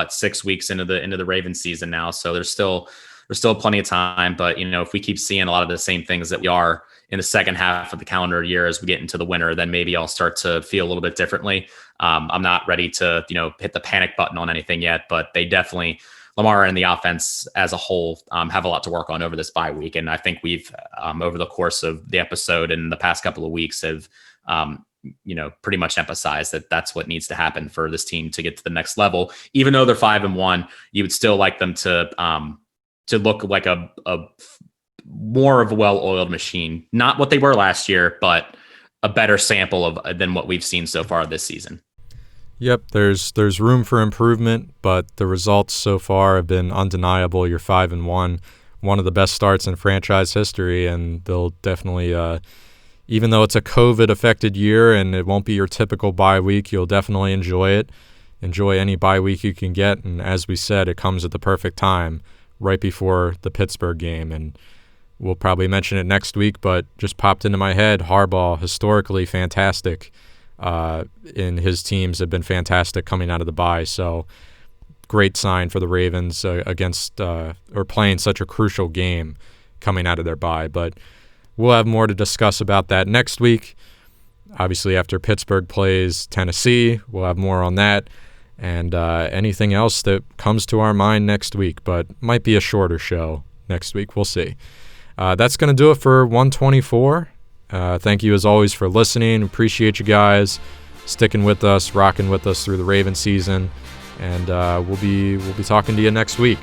6 weeks into the Ravens season now, so there's still plenty of time. But if we keep seeing a lot of the same things that we are in the second half of the calendar year as we get into the winter, then maybe I'll start to feel a little bit differently. I'm not ready to hit the panic button on anything yet, but they definitely, Lamar and the offense as a whole, have a lot to work on over this bye week. And I think we've, over the course of the episode and the past couple of weeks, have, pretty much emphasized that that's what needs to happen for this team to get to the next level. Even though they're 5-1, you would still like them to look like a more of a well-oiled machine. Not what they were last year, but a better sample than what we've seen so far this season. Yep, there's room for improvement, but the results so far have been undeniable. You're 5-1, one of the best starts in franchise history, and they'll definitely, even though it's a COVID-affected year and it won't be your typical bye week, you'll definitely enjoy it. Enjoy any bye week you can get, and as we said, it comes at the perfect time, right before the Pittsburgh game, and we'll probably mention it next week, but just popped into my head, Harbaugh, historically fantastic. In his teams have been fantastic coming out of the bye, so great sign for the Ravens against or playing such a crucial game coming out of their bye. But we'll have more to discuss about that next week. Obviously, after Pittsburgh plays Tennessee, we'll have more on that and anything else that comes to our mind next week, but might be a shorter show next week. We'll see. That's going to do it for 124. Thank you as always for listening. Appreciate you guys sticking with us, rocking with us through the Ravens season, and we'll be talking to you next week.